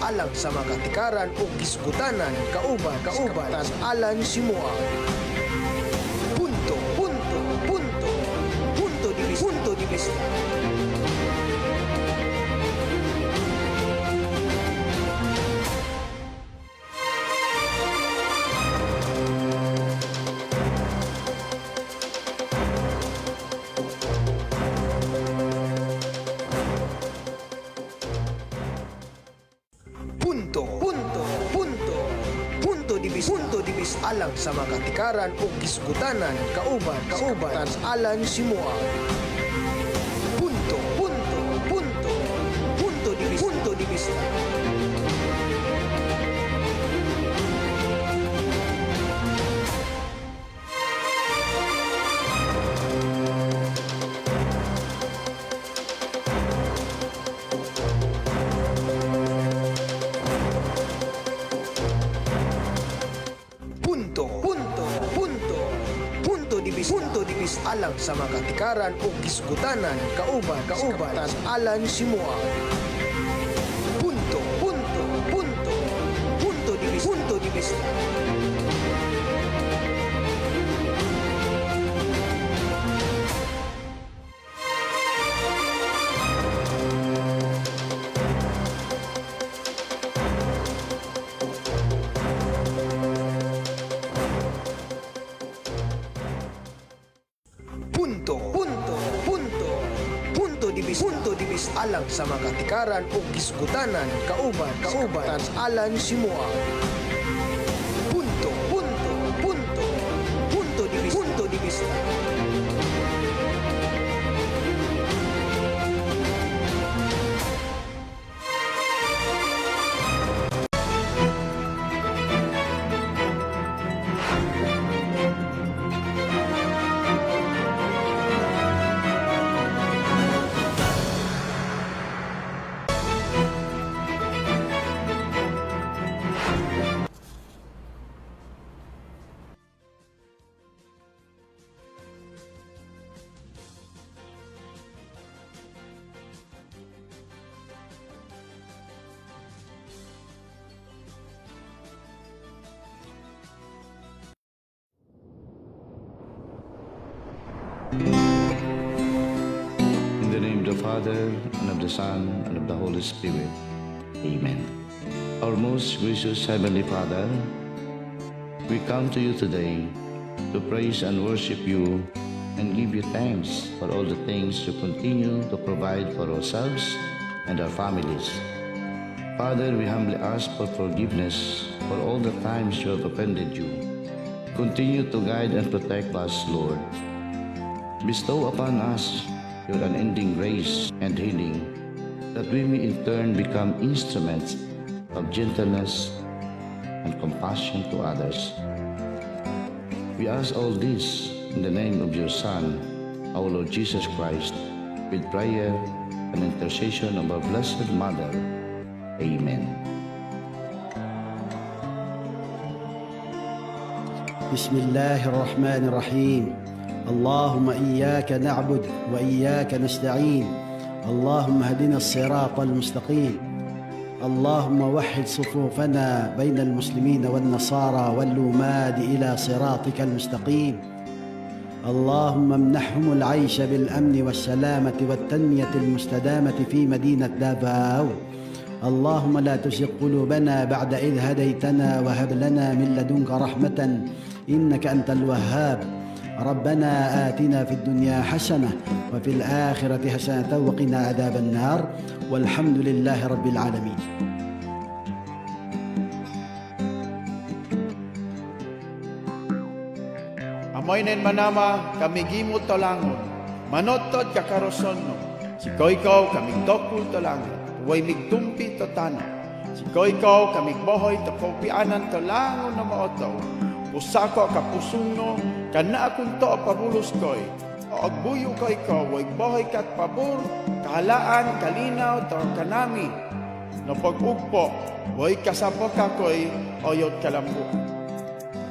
alang sa makatikaran o kisgutanan kauban tas alan simua. Punto di vista. Punto di vista alang sa makatikaran o kisgutanan kauban tas alan simua. Punto di vista. Punto di vista alang sa makatikaran o kisgutanan kauban tas alan simua. Punto di vista. Punto di vista alang sa makatikaran o kisgutanan kauban tas alan simua. Punto di vista. In the name of the Father, and of the Son, and of the Holy Spirit. Amen. Our most gracious Heavenly Father, we come to you today to praise and worship you and give you thanks for all the things you continue to provide for ourselves and our families. Father, we humbly ask for forgiveness for all the times you have offended you. Continue to guide and protect us, Lord. Bestow upon us your unending grace and healing, that we may in turn become instruments of gentleness and compassion to others. We ask all this in the name of your Son, our Lord Jesus Christ, with prayer and intercession of our Blessed Mother. Amen. بسم الله الرحمن الرحيم. اللهم إياك نعبد وإياك نستعين. اللهم اهدنا الصراط المستقيم. اللهم وحد صفوفنا بين المسلمين والنصارى واللوماد إلى صراطك المستقيم. اللهم امنحهم العيش بالأمن والسلامة والتنمية المستدامة في مدينة دافاو. اللهم لا تزغ قلوبنا بعد إذ هديتنا وهب لنا من لدنك رحمة إنك أنت الوهاب. ربنا آتنا في الدنيا حسنة وفي الآخرة حسنة وقنا عذاب النار والحمد لله رب العالمين. Amoy nen manama kami gimot tolangon, manotod kakaroson no. Sikoy ko kaming dokul tolangon, way migtumpi to tano. Sikoy ko kaming bohoy to kaupianan tolangon na maoto. Pusako kapusong no, kana akong to pabulos koy. O agbuyo koy ko, way bohoy kat pabor, kahalaan, kalinaw, to kanami. No pag-ugpo, way kasabo ka koy, oyot kalambo.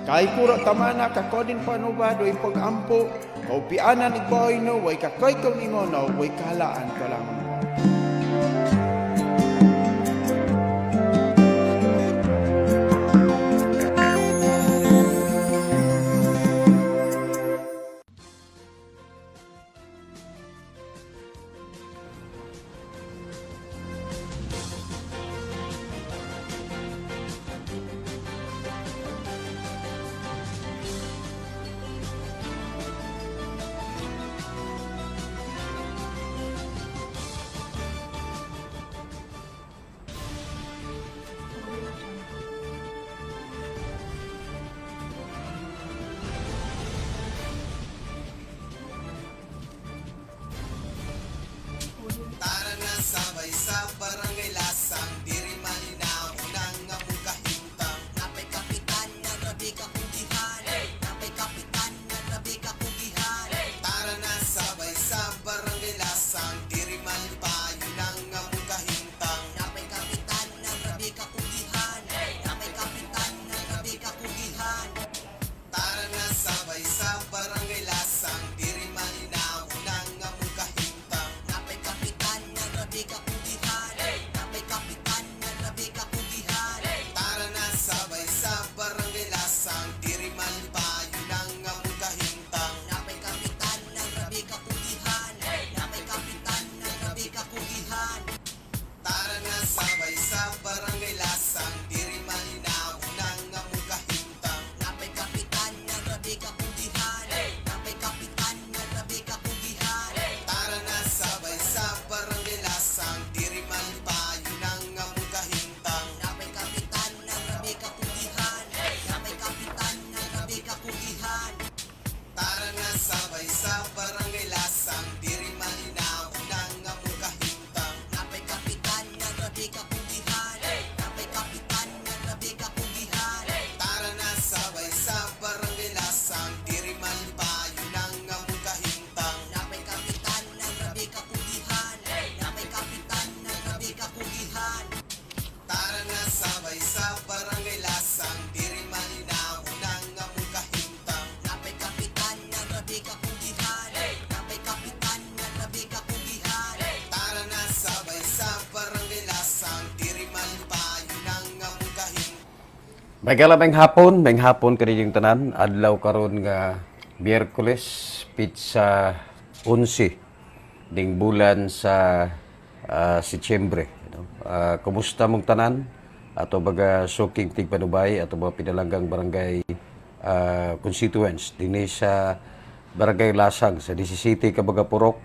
Kay kuro tamana kakodin panubado way pag-ampo, kaupianan igbohoy no, way kakoy kong imono, way kahalaan ko lang. May hapon kanilang tanan, adlaw karon nga Miyerkules, pizza 11 ding bulan sa Setyembre. Kumusta mong tanan? Ato baga suking tigpanubay ato mga pinalanggang barangay constituents dinhi sa Barangay Lasang sa 17 kabaga Purok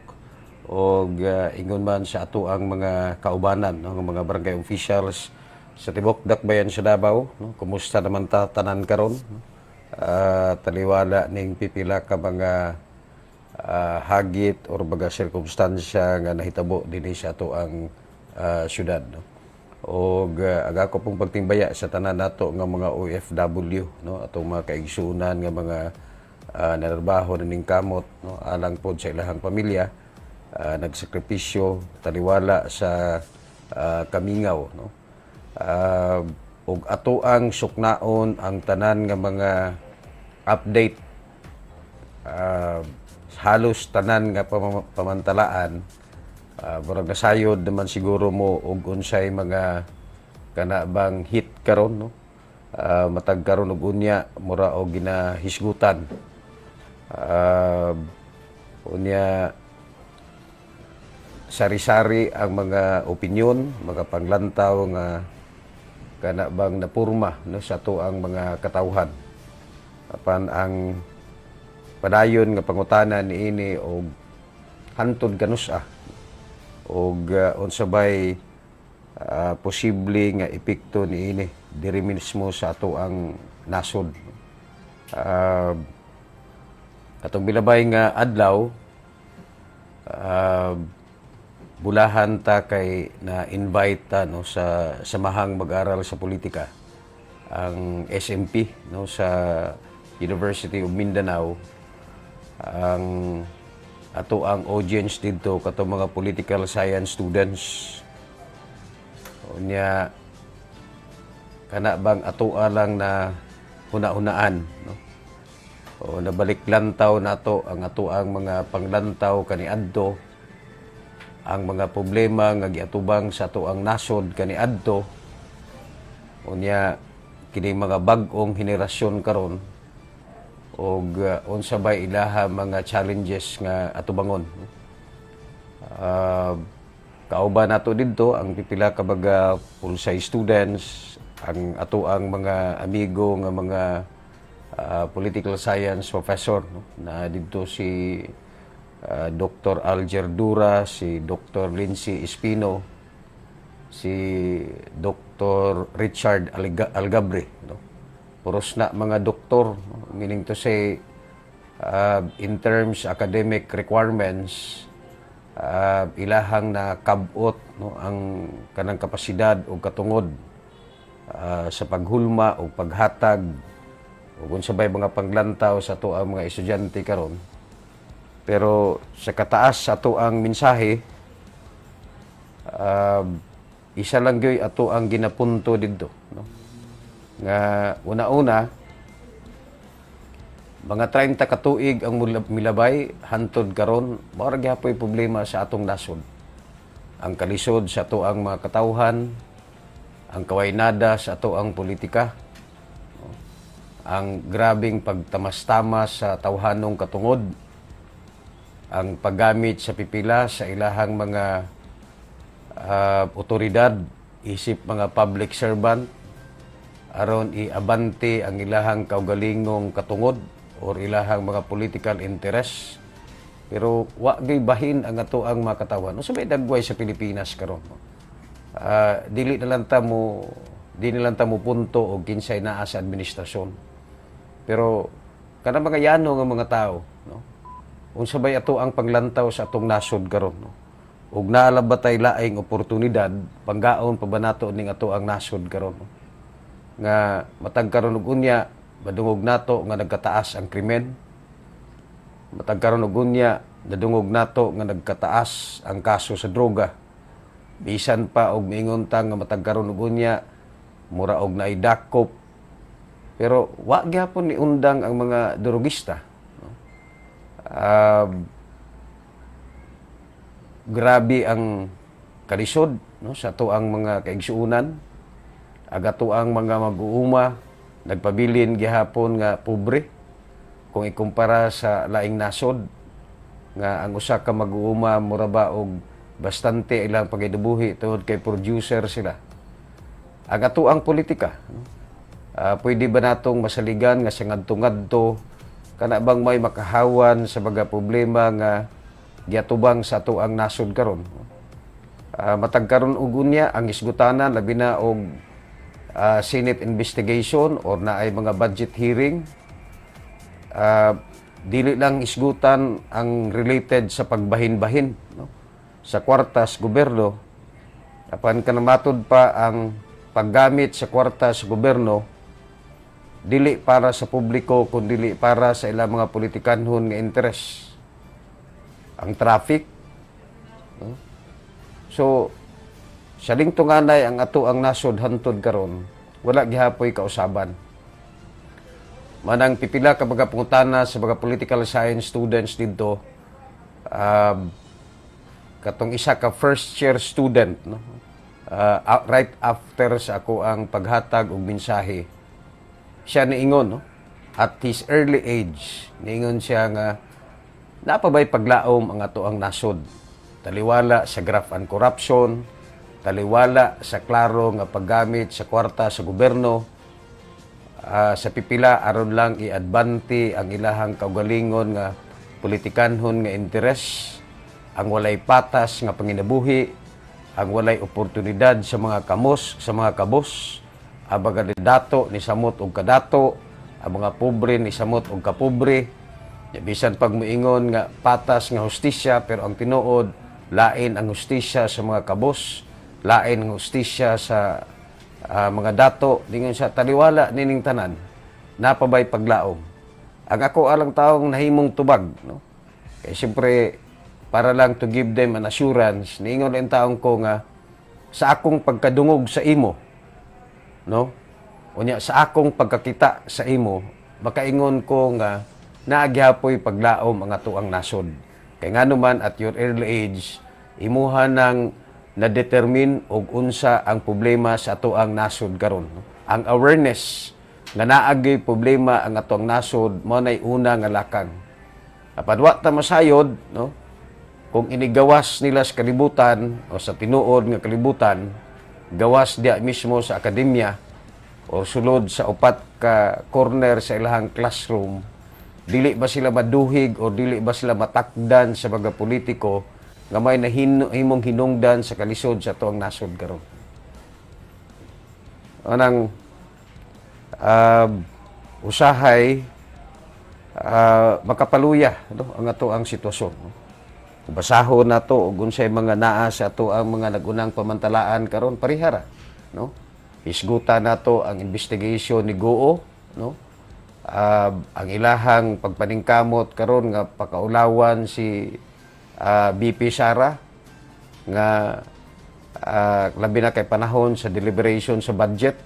o ingon man sa ato ang mga kaubanan, no, ang mga barangay officials sa Tibok Dakbayan sa Davao, no? Kumusta naman ta tanan karon? Taliwala ning pipila ka mga hagit or baga sirkumstansya nga nahitabo dinhi sa ato ang syudad, no? O aga ko pong pagtimbaya sa tanan nato nga mga OFW, no, atong mga kaigsunan nga mga nanarbaho ning kamot, no, alang pod sa ilahang pamilya, nagsakripisyo taliwala sa kamingaw, no. Og ato ang suknaon ang tanan nga mga update, halos tanan nga pamantalaan, murag nasayod naman siguro mo og unsay mga kanabang hit karon, no. Matag karon og unya mura og ginahisgutan, unya sari-sari ang mga opinyon, mga panglantaw nga kana bang napurma, no, sa to ang mga katawhan apan ang padayon nga pangutana niini og hantod kanusa og unsabay posible nga epekto niini diri mismo sa ato ang nasod. Atong bilabay nga adlaw, bulahan ta kay na-invite ta, no, sa samahang mag-aral sa politika ang SMP, no, sa University of Mindanao. Ang ato ang audience dito kato mga political science students. Unya kana bang ato lang na huna-hunaan, no? O nabalik lantaw nato ang ato ang mga panglantaw kaniadto, ang mga problema nga giatubang sa ato ang nasod kaniadto, unya kini mga bag-ong henerasyon karon og unsa bay ilaha mga challenges nga atubangon. Kauban nato didto ang pipila ka baga pulsay students, ang ato ang mga amigo nga mga political science professor, no? Na didto si Dr. Alger Dura, si Dr. Lindsay Espino, si Dr. Richard Algabre, no? Puros na mga doktor, no? Meaning to say, in terms academic requirements, ilahang na kabot, no, ang kanang kapasidad o katungod sa paghulma o paghatag o kung sabay mga panglantaw sa to ang mga estudyante karon. Pero sa kataas sa ato ang mensahe, isa lang gyoy ato ang ginapunto didto, no? Nga una-una, mga 30 ka tuig ang milabay hantod karon, mao ra gyapon problema sa atong nasod. Ang kalisod sa ato ang mga katawhan, ang kawaynada sa ato ang politika, no? Ang grabing pagtamas-tamas sa tawhanong katungod, ang paggamit sa pipila sa ilahang mga otoridad, isip mga public servant, aron iabante ang ilahang kaugalingong katungod or ilahang mga political interest. Pero wa gyud bahin ang ato ang mga katawan. No, sabay dagway sa Pilipinas karon, no? Dili na lang ta mo punto og kinsay naa sa administrasyon. Pero kana mga yano nga mga tao, no? Unsa bay ato ang paglantaw sa atong nasod karon, no? Ug naala ba tay laing oportunidad panggaon pa ba nato ning ato ang nasod karon, no? Nga matag karon og unya madungog nato nga nagkataas ang krimen, matag karon og unya nadungog nato nga nagkataas ang kaso sa droga, bisan pa og miingon ta nga matag karon og unya mura og naidakop, pero wa gyapon ni undang ang mga drogista, no? Grabe ang kalisod, no, sa to ang mga kaigsuunan, aga to ang mga mag-uuma nagpabilin gihapon nga pobre kung ikumpara sa laing nasod nga ang usa ka mag-uuma mura ba og bastante ilang pagidubuhi tungod kay producer sila. Ang atoang politika, no? Pwede ba natong masaligan nga sa ngadto-ngadto kana bang may makahawan sa mga problema nga giatubang sa atoang nasod karon? Matag karon og unya ang isgutanan labi na og Senate investigation or na ay mga budget hearing. Dili lang isgutan ang related sa pagbahin-bahin, no? Sa kwartas gobyerno, apan kanamatod pa ang paggamit sa kwartas gobyerno dili para sa publiko kundi para sa ilang mga politikanhon nga interes. Ang traffic, no? So sa lingtunganay ang ato ang nasod hantod karon wala gihapoy kausaban. Manang pipila ka mga pangutana sa mga political science students dito, katong isa ka first year student, no? Right after sa ako ang paghatag og mensahe, siya niingon, no? At his early age, niingon siya nga napabay paglaom ang ato ang nasod. Taliwala sa graft and corruption, taliwala sa klaro nga paggamit sa kwarta sa gobyerno, sa pipila aron lang i-advanti ang ilahang kaugalingon nga politikanhon nga interes, ang walay patas nga panginabuhi, ang walay oportunidad sa mga kamos, sa mga kabos, ang mga dato ni samot og kadato, ang mga pobre ni samot og kapobre. Bisan pag moingon nga patas nga hustisya, pero ang tinuod lain ang hustisya sa mga kabos, lain ang hustisya sa mga dato, dingon sa taliwala nining tanan, napabay paglaom. Ang ako alang taong nahimong tubag, no? Kaya siyempre, para lang to give them an assurance, niingon ang taong ko nga, sa akong pagkadungog sa imo, no? Unya, sa akong pagkakita sa imo, makaingon ko nga, naagyapoy paglaom ang ato ang nasod. Kaya nga naman, at your early age, imuha ng na-determine og unsa ang problema sa ato ang nasod karon. Ang awareness nga naagi problema ang ato ang nasod mao nay una nga lakang. Apan wa ta masayod, no? Kung inigawas nila sa kalibutan o sa tinuod nga kalibutan, gawas dia mismo sa akademya o sulod sa upat ka corner sa ilahang classroom, dili ba sila maduhig o dili ba sila matakdan sa mga politiko nga may nahimong hinungdan sa kalisod sa tuang nasod karon. Anang usahay makapaluya, no? Ang ato ang sitwasyon. No? Basahon nato og unsay mga naa sa ato ang mga nagunang pamantalaan karon parihara, no? Hisguta nato ang investigation ni GOO, no? Ang ilahang pagpaningkamot karon nga pakaulawan si BP Sara nga labi na kay panahon sa deliberation sa budget,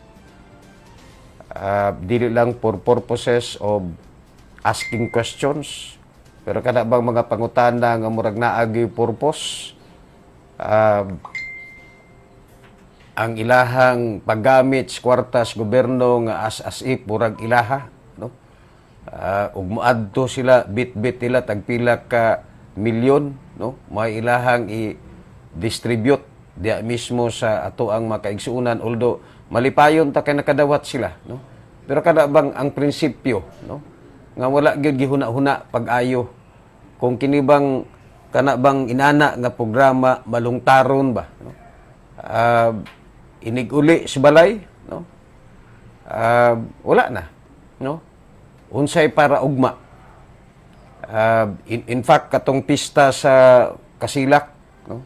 dili lang for purposes of asking questions, pero kada bang mga pangutana nga murag naagi purpose, ang ilahang paggamit sa kwartas gobyerno nga as if murag ilaha, no? Ug moadto sila bit-bit nila tagpila ka milyon, no? May ilahang i-distribute diya mismo sa ato ang makaigsuunan, although malipayon ta kay nakadawat sila, no? Pero kada bang ang prinsipyo, no? Nga wala gyud gihuna-huna pag-ayo kung kini bang kana bang inana nga programa malungtaron ba, no? Inig-uli sa balay, no? Wala na, no? Unsay para ugma. In fact, katong pista sa Kasilak, no?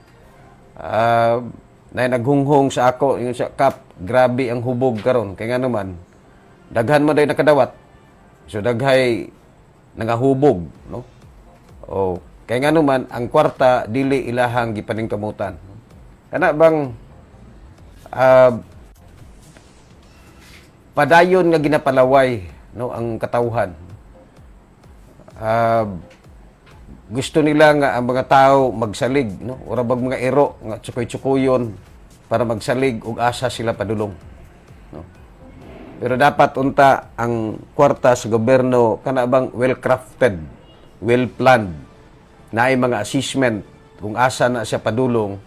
Na naghunghong sa ako, yung sa Kap, grabe ang hubog karon. Kaya nga naman, daghan mo day nakadawat. So daghay nangahubog, no? O, kaya nga naman, ang kwarta, dili ilahang gipaningkamutan. Kana bang padayon nga ginapalaway, no, ang katawhan. Gusto nila nga ang mga tao magsalig, no? Ora bag mga ero nga tsukoy-tsukoyon para magsalig ug asa sila padulong, no? Pero dapat unta ang kwarta sa gobyerno kana bang well-crafted, well-planned, na ay mga assessment kung asa na siya padulong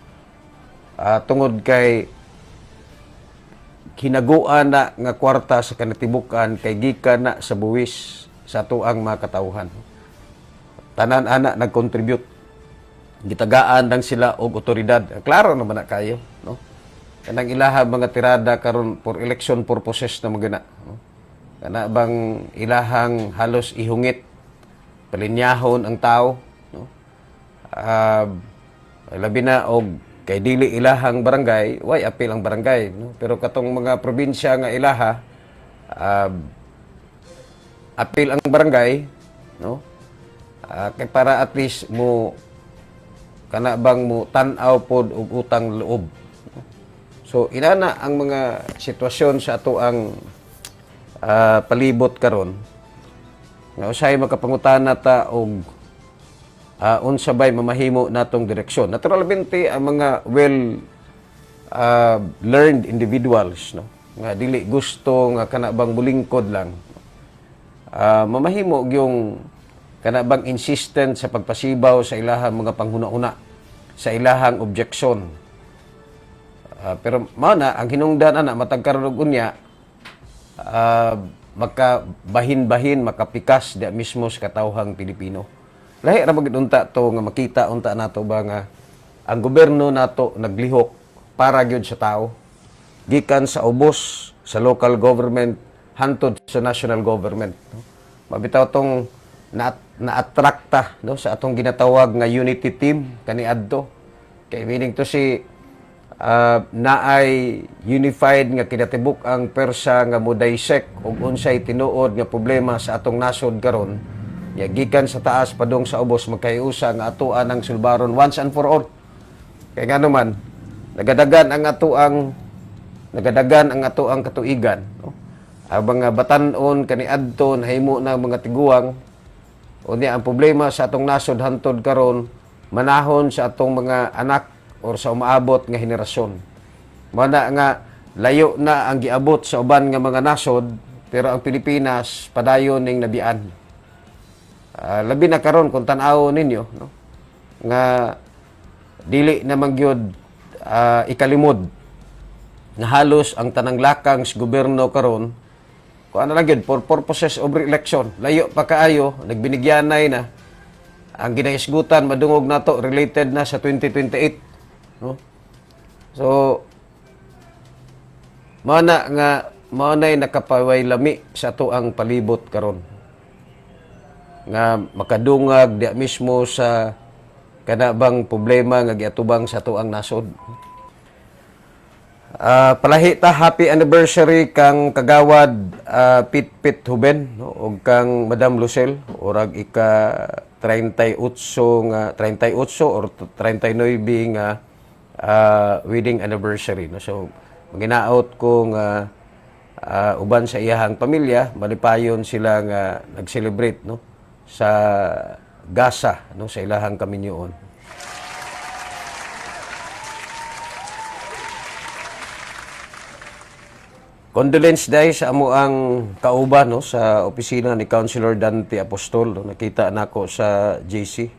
tungod kay hinaguan na nga kwarta sa kanatibukan kay gikan na sa buwis sa tuang mga katawhan. Tanan ana nag-contribute. Gitagaan lang sila og otoridad. Klaro naman na kayo, no? Kanang ilaha mga tirada karon for election purposes na magana, no? Kana bang ilahang halos ihungit palinyahon ang tao, no? Labi na og kay dili ilahang barangay, way apil ang barangay, no? Pero katong mga probinsya nga ilaha, apil ang barangay, no? Kay para at least mo kana bang mo tan-aw pod og utang loob. So inana ang mga sitwasyon sa ato ang palibot karon nga usay makapangutana ta og unsa bay mamahimo natong direksyon. Naturalmente ang mga learned individuals, no, nga dili gusto nga kana bang mulingkod lang, mamahimo yung kana bang insistent sa pagpasibaw sa ilahang mga panghuna-una, sa ilahang objeksyon. Pero mao na ang hinungdan ana matag karon og unya, makabahin-bahin, makapikas di mismo sa katawhang Pilipino. Lahi ra magid unta to nga makita unta nato ba nga ang gobyerno nato naglihok para gyud sa tao, gikan sa ubos sa local government hantod sa national government, no? Mabitaw tong na-attracta, no, sa atong ginatawag nga unity team kaniadto. Kay meaning to si naay unified nga kinatibuk ang persa nga mo-dissect og unsay tinuod nga problema sa atong nasod karon. Gikan sa taas padung sa ubos magkayusa nga atoan ang sulbaron once and for all. Kay ngano man nagadagan ang atoang katuigan, no? Ang mga batan-on kaniadto nahimo na mga tiguang. Unya ang problema sa atong nasod hantod karon manahon sa atong mga anak or sa umaabot nga henerasyon. Mana nga layo na ang giabot sa uban nga mga nasod, pero ang Pilipinas padayon ning nabian. Labi na karon kung tan-aw ninyo, no, nga dili na magyud ikalimod na halos ang tanang lakang sa gobyerno karon kung ano lang yun, for purposes of re-election. Layo pa kaayo, nagbinigyanay na ang ginaisgutan madungog nato related na sa 2028, no? So mao na'y nakapaway lami sa ato ang palibot karon nga makadungag di mismo sa kanabang problema nga giatubang sa ato ang nasod. Palahi ta happy anniversary kang kagawad Pit Huben, no? Og kang Madam Lucel orag ika 38 or 39 nga wedding anniversary, no? So maginaot ko nga uban sa iyahang pamilya malipayon sila nga nag-celebrate, no, sa gasa, no, sa ilahang kaminyoon. Condolence day sa amo ang kauban, no, sa opisina ni Councilor Dante Apostol, no? Nakita nako sa JC.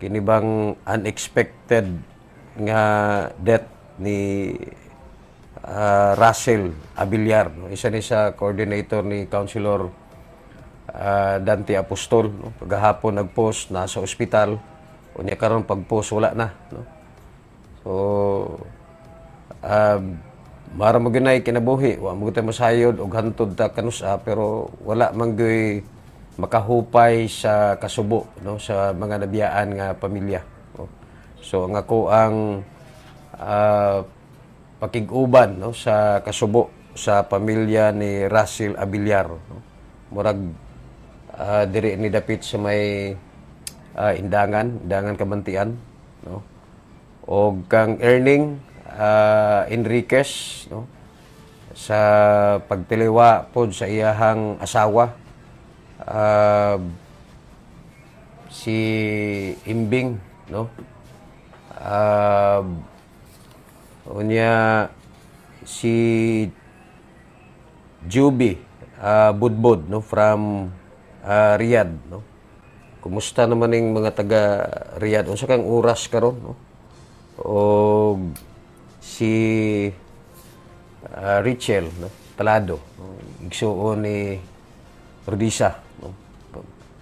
Kini bang unexpected nga death ni Russell Abiliar, no? Isa ni sa coordinator ni Councilor Dante Apostol, no? Pagahapon nag-post nasa ospital, unya karon pag-post wala na, no? So mara mo ginay kinabuhi, wa mo tayo masayod og hantod ta kanusa, pero wala man gyoy makahupay sa kasubo, no, sa mga nabiyaan nga pamilya, no? So ang ako ang pakig-uban, no, sa kasubo sa pamilya ni Russell Abiliar, no? Murag diri ni dapit sa may Indangan Kabantian, no? O kang Erning Enriquez, no, sa pagtiliwa pod sa iyahang asawa, si Imbing, no, unya si Juby Budbud, no, from Riyadh, no. Kumusta naman yung mga taga Riyadh? Unsa kang oras karon, no? O si Richel, no, Talado, no? Igsuon ni Rodisa, no?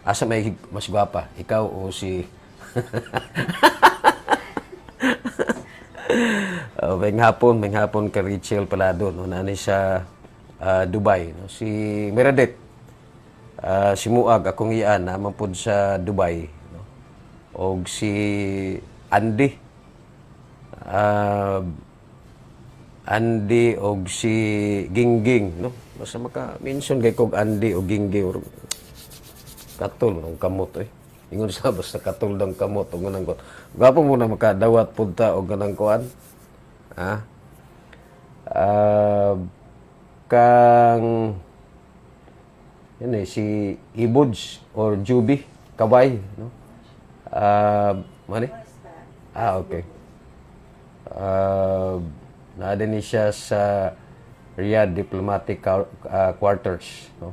Asa may mas gwapa, ikaw o si may hapon ka Richel Palado, no, nani sa Dubai, no. Si Meredith, si Muag akong iyan naman pud sa Dubai, no. Og si Andy, Andy og si Gingging, no. Basta maka-mention kay kog Andy o Gingging or katul ng kamot eh. Ingon sa basta katul ng kamot o ganang kot. Gapo mo na makadawat punta o ganang kuan. Ha? Kang yan eh, si Ibuds or Juby Kabay, no? Mani? Okay. Naada ni siya sa Riyadh Diplomatic Quarters, no?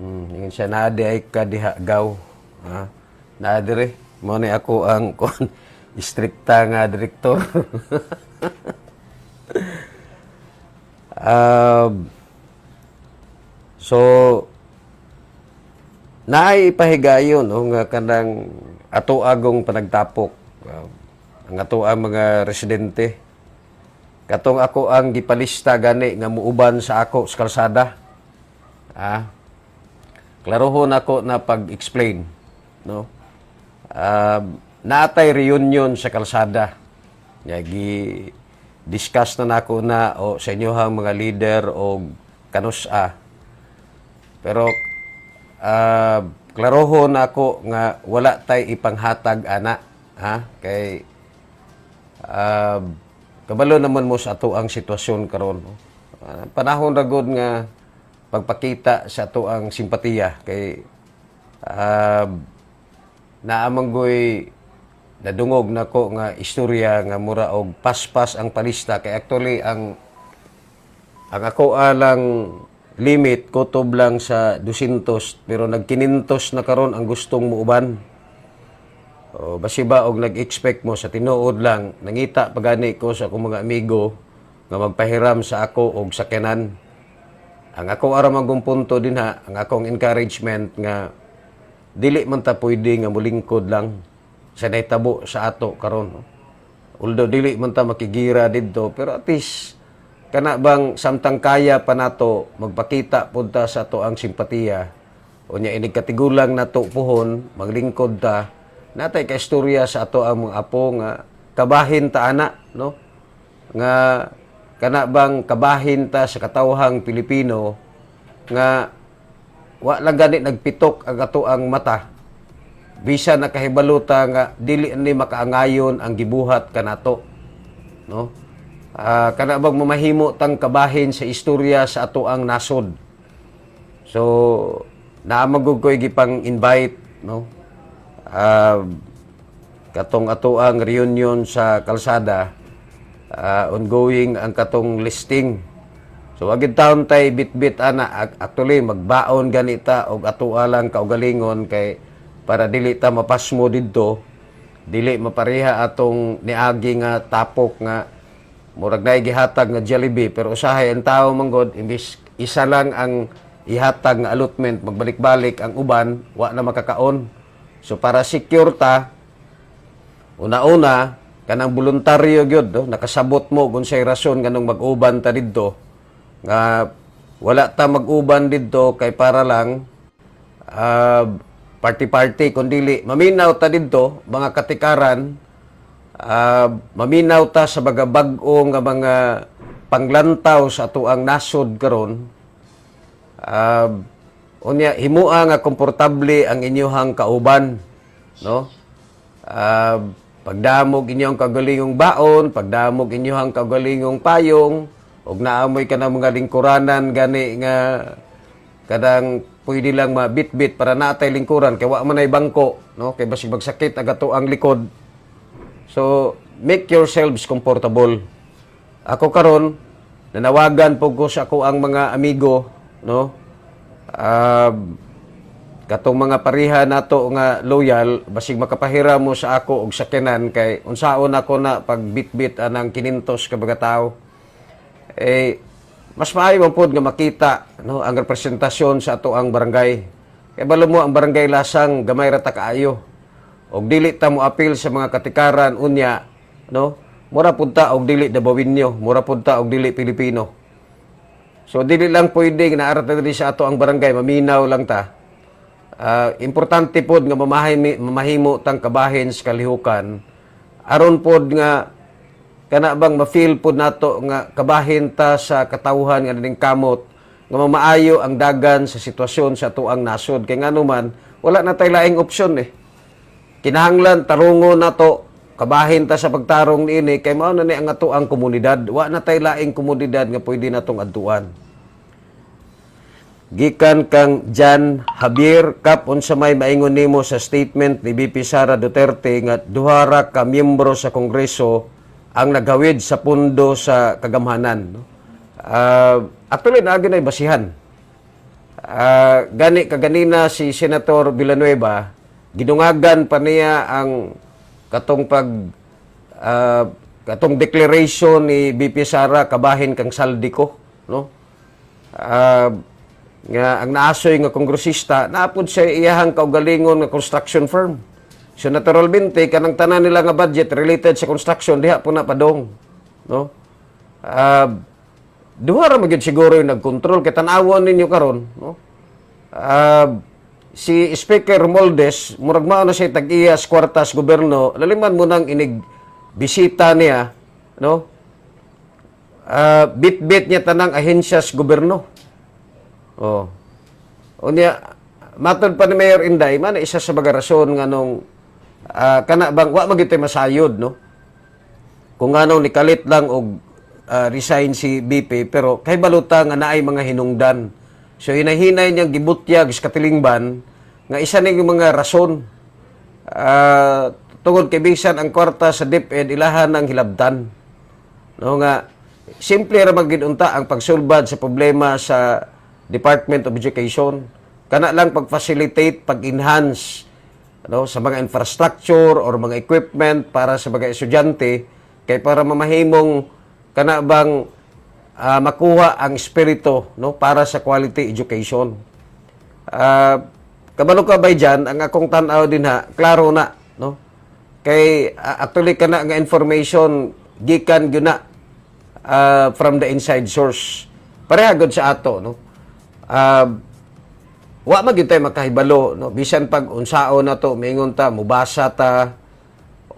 Ingin siya naadi ay kadihagaw. Naadi rin. Mo ni ako ang istrikta nga direktor. So, naipahigayon, no, nga kanang ato agong panagtapok. Ang ato ang mga residente. Katong ako ang gipalista gani nga muuban sa ako sa kalsada. Klarohon ako na pag-explain, no? Naatay reunion sa kalsada. Discuss na nako na o sa inyohang mga leader o kanusa. Pero klarohon ako nga wala tay ipanghatag ana, kay kabalo naman mo sa ato ang sitwasyon karon, no? Panahon ra gud nga pagpakita sa ato ang simpatiya kay naamanggoy nadungog nako nga istorya nga mura og paspas ang palista kay actually ang ako alang limit kutob lang sa 200 pero nagkinintos na karon ang gustong muuban. O basi ba og nag-expect mo sa tinuod lang nangita pagani ko sa akong mga amigo nga magpahiram sa ako og sakyanan. Ang ako aramang punto din ang akong encouragement nga dili man ta pwede nga mulingkod lang sa naitabo sa ato karon, no? Although dili man ta makigira didto pero at least kana bang samtang kaya pa nato magpakita pud ta sa ato ang simpatiya unya inig katigulang nato puhon maglingkod ta natay ka istorya sa ato ang mga apo nga kabahin ta ana, no? Nga kana bang kabahin ta sa katawhang Pilipino nga wa lang gani nagpitok ang ato ang mata bisa nakahibaluta nga dili ni makaangayon ang gibuhat kanato, no? Kana bang mamahimo tang kabahin sa istorya sa ato ang nasod. So naamagog ko'y gipang invite, no? Katong ato ang reunion sa kalsada, ongoing ang katong listing. So agid taon tay bit-bit ana actually magbaon ganita og ato alang kaugalingon kay para dili ta mapasmo didto, dili mapareha atong niagi nga tapok nga murag na gihatag nga Jollibee pero usahay ang tao manggod imbis isa lang ang ihatag nga allotment magbalik-balik ang uban wa na makakaon. So para secure ta una-una kanang voluntaryo gyud, no? Nakasabot mo kung say rason nganong mag-uban ta didto nga wala ta mag-uban didto kay para lang party-party kundili maminaw ta didto mga katikaran, maminaw ta sa mga bag-o nga mga panglantaw sa ato ang nasod karon. Unya himua nga komportable ang inyohang kauban, no? Pagdamog inyong kagalingong baon, pagdamog inyong kagalingong payong, og naamoy ka ng mga lingkuranan gani nga kadang pwede lang mabit-bit para natay lingkuran kay wa man ay bangko, no? Kay basig magsakit agato ang likod. So make yourselves comfortable. Ako karon nanawagan po ko sa ako ang mga amigo, no? Katong mga pareha nato nga loyal, basig makapahira mo sa ako og sakyanan kay unsaon ako na pagbitbit anang kinintos ka mga tao. Mas maayo man pod nga makita, no, ang representasyon sa ato ang barangay. Kay balo mo ang barangay Lasang gamay ra ta kaayo. Og dili ta mo apil sa mga katikaran unya, no? Mura pud ta og dili Dabawinyo, mura pud ta og dili Pilipino. So dili lang pwede nga naara ta diri sa ato ang barangay, maminaw lang ta. Importante pod nga mamahimo tang kabahin sa kalihukan aron pod nga kana bang ma-feel pod nato nga kabahin ta sa katawhan nga ning kamot nga mamaayo ang dagan sa sitwasyon sa ato ang nasod kay ngano man wala na tay laing opsyon kinahanglan tarungon nato kabahin ta sa pagtarong niini kay mao na ni ang ato ang komunidad wa na tay laing komunidad nga pwede natong adtuan. Gikan kang Jan Javier Kap unsa may maingon nimo sa statement ni BP Sara Duterte nga duha ra ka miyembro sa Kongreso ang nagawid sa pundo sa kagamhanan, no? Actually na gyud ay basihan. Kaganina si Senator Villanueva gidungagan pa niya ang katong katong declaration ni BP Sara kabahin kang Saldico, no? Nga ang naasoy nga kongresista naapod siya iyahang kaugalingon nga construction firm. So naturalmente kanang tanan nila nga budget related sa construction diha po na padong, no? Duha ra magyud siguro yung nagkontrol kay tan-awon ninyo karon, no? Si Speaker Moldes murag mao na siya tag-iya sa kwartas gobyerno, laliman mo nang inig bisita niya, no? Bit-bit niya tanang ahensya sa gobyerno. Oh. Unya matod pa ni Mayor Inday man isa sa mga rason nga nung kana bang wa magitay masayod, no? Kung anong nikalit lang og resign si BP pero kay baluta nga naay mga hinungdan. So hinahinay niyang gibutyag sa katilingban nga isa ning mga rason tungod kay bisan ang kwarta sa DepEd ilahan ng hilabtan. No nga simple ra magid unta ang pagsulbad sa problema sa Department of Education. Kana lang pag-facilitate, pag-enhance, no, sa mga infrastructure or mga equipment para sa mga estudyante kay para mamahimong kana bang makuha ang espiritu, no, para sa quality education. Kabalo ka bay dyan, ang akong tanaw din klaro na, no? Kay actually kana nga information gikan gyud na from the inside source. Pareha gud sa ato, no? Wa magyud tay makahibalo, no? Bisan pag unsao na to miingon ta mubasa ta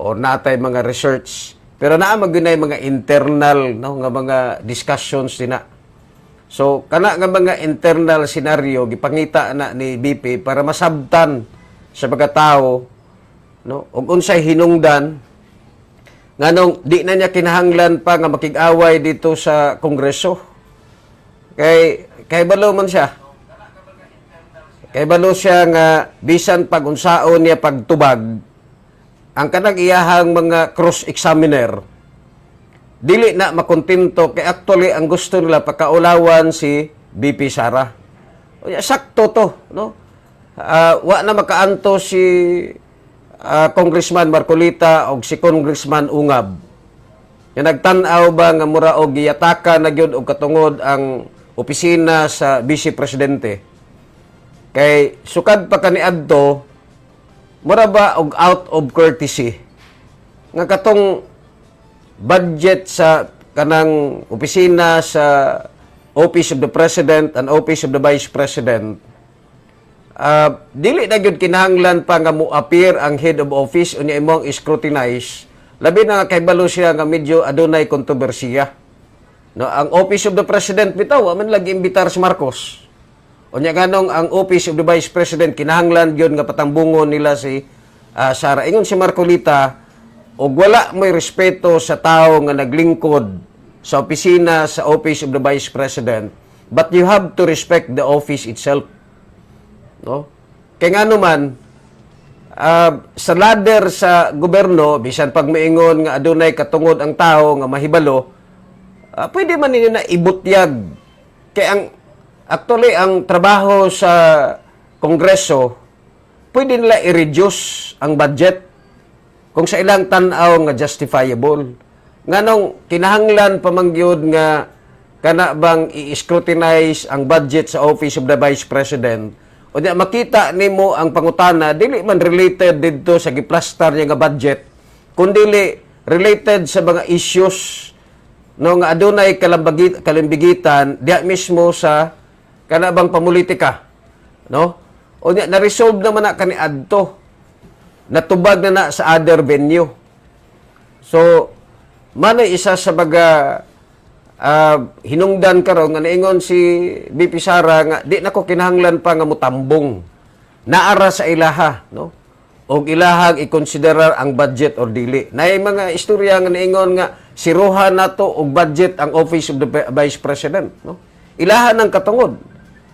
or natay mga research pero naa magyud mga internal, no, nga mga discussions dina. So kana nga mga internal scenario gipangita na ni BP para masabtan sa mga tao, no, ug unsay hinungdan nganong di na niya kinahanglan pa nga makig-away dito sa Kongreso. Kay balo man siya. Kay balo siya nga bisan pag unsaon niya pagtubag ang kanang iyahang mga cross-examiner dili na makontento kay actually ang gusto nila pakaulawan si BP Sara. Sakto to, no? Wa na makaanto si Congressman Marcolita o si Congressman Ungab. Yung nagtanaw ba nga mura o giyataka na gyud og katungod ang opisina sa Vice Presidente. Kay sukad pa kaniadto mura ba og out of courtesy nga katong budget sa kanang opisina sa Office of the President and Office of the Vice President dili na gyud kinahanglan pa nga mo-appear ang head of office unya imong scrutinize labi na kay balo siya nga medyo adunay kontrobersiya. No, ang Office of the President bitaw man lagi imbitar si Marcos. Unya ganong ang Office of the Vice President kinahanglan gyud nga patambungon nila si Sara. Ingon si Marcolita og wala may respeto sa tao nga naglingkod sa opisina sa Office of the Vice President, but you have to respect the office itself. No? Kay ngano man sa ladder sa gobyerno, bisan pag maingon nga adunay katungod ang tao nga mahibalo, pwede man ninyo na ibutyag. Kaya actually, ang trabaho sa Kongreso, pwede nila i-reduce ang budget kung sa ilang tanaw nga justifiable. Nganong kinahanglan pamangyod nga kana bang i-scrutinize ang budget sa Office of the Vice President o di makita nimo ang pangutana dili man related didto sa giplastar niya nga budget kundi related sa mga issues no nga adunay kalimbigitan diya mismo sa kana bang pamulitika, no? O niya na-resolve naman na kaniadto, natubag na sa other venue. So manay isa sa baga hinungdan karon nga naingon si BP Sara nga di nako kinahanglan pa nga mutambong naara sa ilaha, no? Og ilahag i-consider ang budget or dili. Nay mga istorya nga naingon nga siruhan nato og budget ang Office of the Vice President, no? Ilaha ng katungod.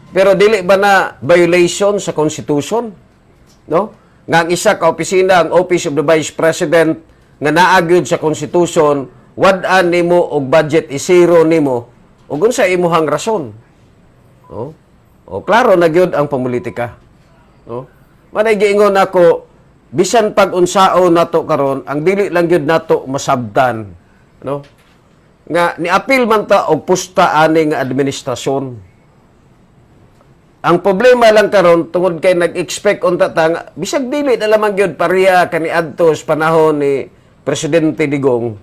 Pero dili ba na violation sa Constitution, no? Nga ang isa ka opisina ang Office of the Vice President nga naagyod sa Constitution, wad-an nimo og budget isiro nimo ug unsa imuhang rason, no? O klaro na gyud ang pamulitika, no? Manay giingon ako bisan pag unsaon nato karon ang dili lang gyud nato masabtan, no? Nga niapil man ta og pusta ani nga administrasyon. Ang problema lang karon tungod kay nag-expect unta ta nga bisag dili na lamang gyud pareha kaniadto sa panahon ni Presidente Digong.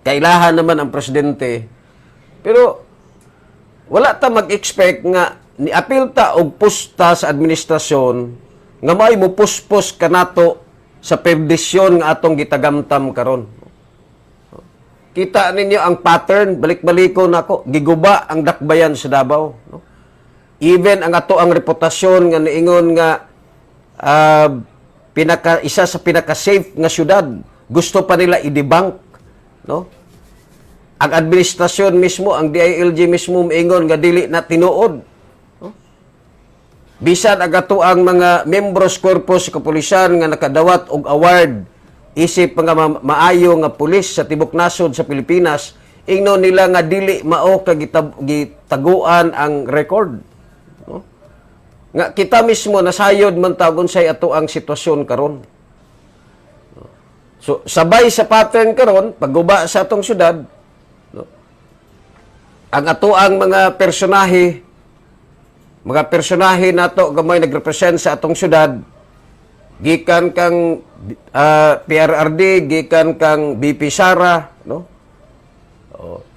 Kailahan naman ang presidente. Pero wala ta mag-expect nga niapil ta og pusta sa administrasyon nga may mo puspos kanato sa perdisyon nga atong gitagamtam karon. Kita ninyo ang pattern, balik-baliko nako, giguba ang dakbayan sa Davao, no? Even ang ato ang reputasyon nga niingon nga isa sa pinaka-safe nga syudad, gusto pa nila i-debunk, no? Ang administrasyon mismo, ang DILG mismo maingon nga dili na tinuod, no? Bisan ang ato ang mga membros korpus sa kapulisan nga nakadawat og award isip nga maayo nga pulis sa tibok nasod sa Pilipinas, ingnon nila nga dili mao ka gitaguan ang record, no? Nga kita mismo nasayod man tagon say ato ang sitwasyon karon. So sabay sa pattern karon pagguba sa atong syudad, no? Ang ato ang mga personahe nato gamay nagrepresent sa atong syudad, gikan kang PRRD, gikan kang BP Sara, no?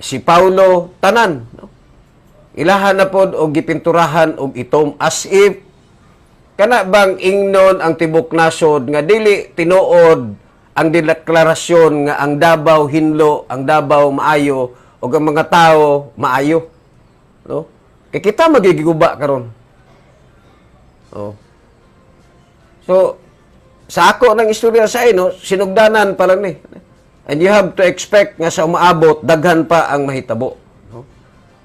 Si Paulo tanan, no? Ilahan na pod og gipinturahan og itom as if kana bang ingnon ang tibok nasod nga dili tinuod ang deklarasyon nga ang Davao hinlo, ang Davao maayo ug ang mga tao maayo, no? Kay kita magigiguba karon. Oh. So sa ako ng istorya sa ino, sinugdanan pa lang ni. And you have to expect nga sa umaabot, daghan pa ang mahitabo, no?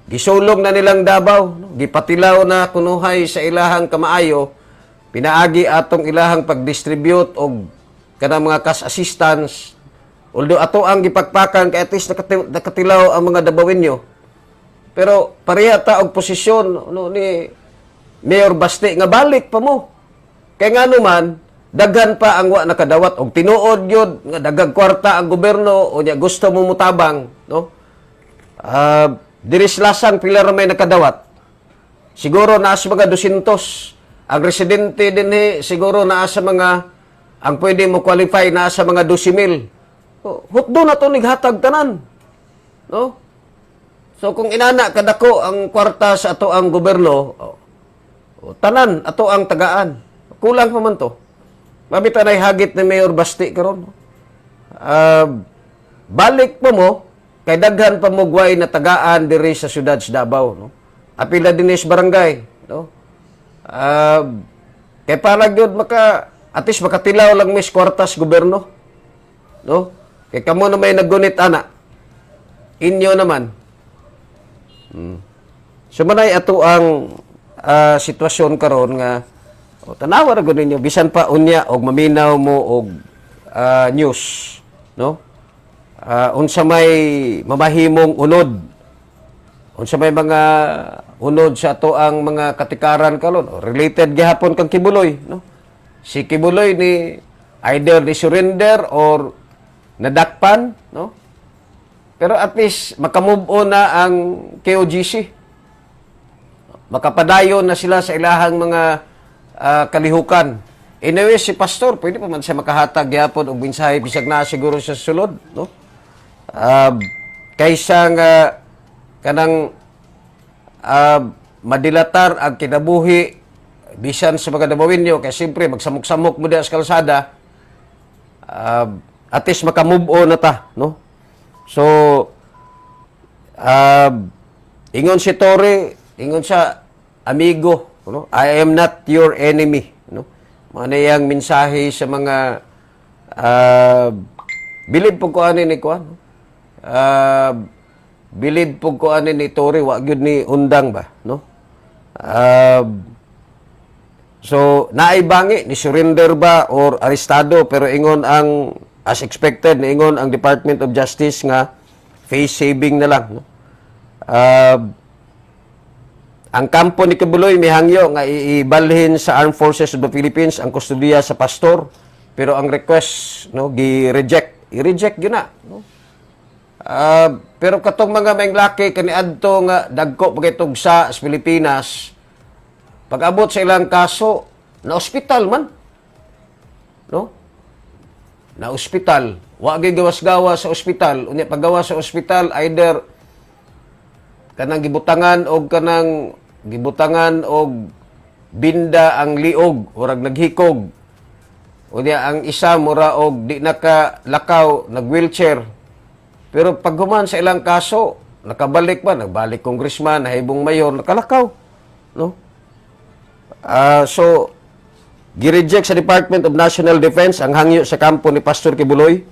Gisulong na nilang Davao, no? Gipatilaw na kunuhay sa ilahang kamaayo, pinaagi atong ilahang pag-distribute og kanang mga cash assistance. Although ato ang gipakpakan, kay at least nakatilaw ang mga Davaoenyo. Pero pareha ta og posisyon, no, ni Mayor Basti nga balik pa mo. Kay nga naman, daghan pa ang wa nakadawat og tinuod gyud nga daghang kwarta ang gobyerno o nya gusto mo mutabang, no? Diri lasang pila ra may nakadawat. Siguro naa sa mga 200. Ang residente dinhi siguro naa sa mga ang pwede mo qualify naa sa mga 12,000. Hutdo na to nighatag tanan, no? So kung inana kadako ang kwarta sa ato ang gobyerno, tanan ato ang tagaan. Kulang pa man to. Mabita na hagit ni Mayor Basti karon. Balik pa mo, kay daghan pa mo guway na tagaan diri sa siyudad sa Davao, no? Apila dinis barangay, no? Kay para gyud at least makatilaw lang mis kwartas gobyerno, no? Kay kamo na may naggunit ana. Inyo naman. So manay ato ang sitwasyon karon nga O tanawa ra gud ninyo bisan pa unya og maminaw mo og news, no? Unsa may mamahimong unod. Unsa may mga unod sa ato ang mga katikaran karon, related gihapon kang Kibuloy, no? Si Kibuloy ni either ni surrender or nadakpan, no? Pero at least makamove on na ang KOGC. Makapadayon na sila sa ilahang mga kalihukan. Anyway, si pastor, pwede pa man siya makahatag gyapon og mensahe bisag na siguro sa sulod, no? Kaysa nga kanang madilatar ang kinabuhi bisan sa mga Damawinyo, kay siyempre magsamok-samok mo sa kalsada, at least makamove on na ta, no? So, ingon si Tore, ingon sa amigo, no? I am not your enemy, no? Mana yang mensahe sa mga bilib po ko ani ni kuan, bilib po ko ani ni Tore, wa gyud ni undang ba, no? So naibangi ni surrender ba or arestado, pero ingon ang as expected, ingon ang Department of Justice nga face saving na lang, no? Ang kampo ni Kibuloy mihangyo nga ibalhin sa Armed Forces of the Philippines ang kustudiya sa pastor, pero ang request, no, i-reject yun na, no? Pero katong mga maynglaki kaniadto nga dagko pagitog sa Pilipinas, pag-abot sa ilang kaso na ospital man, no? Na ospital, wa gyud gawas-gawas sa ospital. Unya paggawa sa ospital, either kanang gibutangan og binda ang liog, urag naghikog. Unya ang isa mura og di nakalakaw, nag-wheelchair. Pero pag human sa ilang kaso, nakabalik ba, nagbalik congressman, nahibong mayor, nakalakaw, no? So gireject sa Department of National Defense ang hangyo sa kampo ni Pastor Kibuloy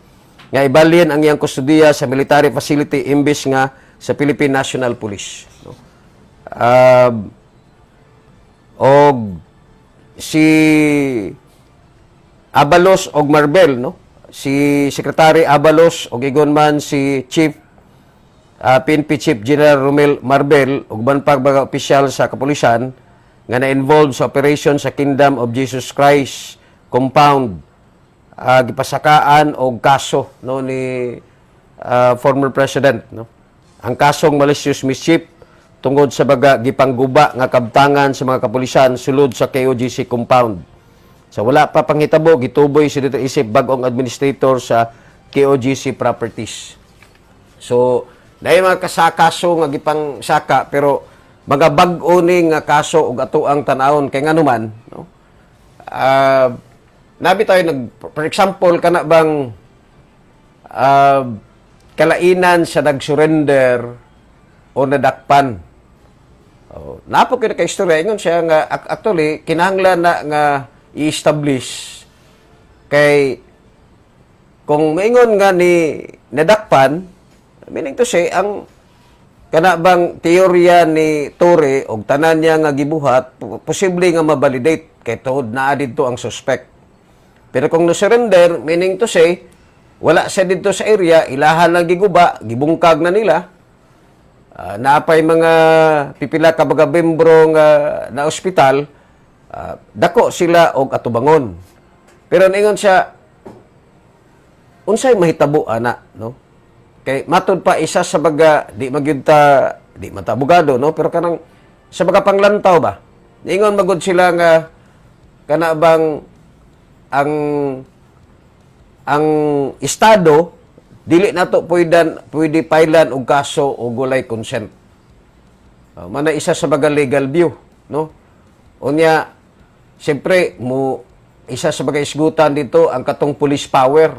nga ibalhin ang iyang kustudiya sa military facility imbis nga sa Philippine National Police, no? Og si Abalos og Marbel, no? Si Secretary Abalos og igon man si PNP Chief General Romel Marbel ug ban pag mga opisyal sa kapulisan nga na-involved sa operation sa Kingdom of Jesus Christ compound, gipasakaan og kaso, no, ni former president, no? Ang kasong malicious mischief tungod sa baga gipangguba nga kabtangan sa mga kapulisan sulod sa KOGC compound. So wala pa panghitabo, gituboy si Dr. Isip bag-ong administrator sa KOGC Properties. So dahil mga kaso nga gipang saka, pero mga bag-o ni nga kaso ug ato ang tanawon kay nganuman, no? Nabi tayo for example kana bang kalainan sa nag-surrender o nadakpan. Napo kay ka istorya ingon siya nga actually kinahanglan na nga i-establish kay kung maingon nga ni nadakpan, meaning to say ang kana bang teorya ni Tore og tanan niya nga gibuhat posible nga ma-validate kay tuod naa didto ang suspect. Pero kung no-surrender, meaning to say wala siya dito sa area, ilahan lang giguba, gibungkag na nila. Naapay mga pipila ka mga membro nga na ospital, dako sila og atubangon. Pero ningon siya, unsay mahitabo ana, no? Kay matud pa isa sa baga di magyunta, di matabugado, no? Pero kanang sa baga panglantaw ba? Ningon magud sila nga kana bang ang estado dili nato pwede pailan og kaso o gulay consent. Mana isa sa baga legal view, no? Unya siyempre mo isa sa baga isgutan dito ang katong police power.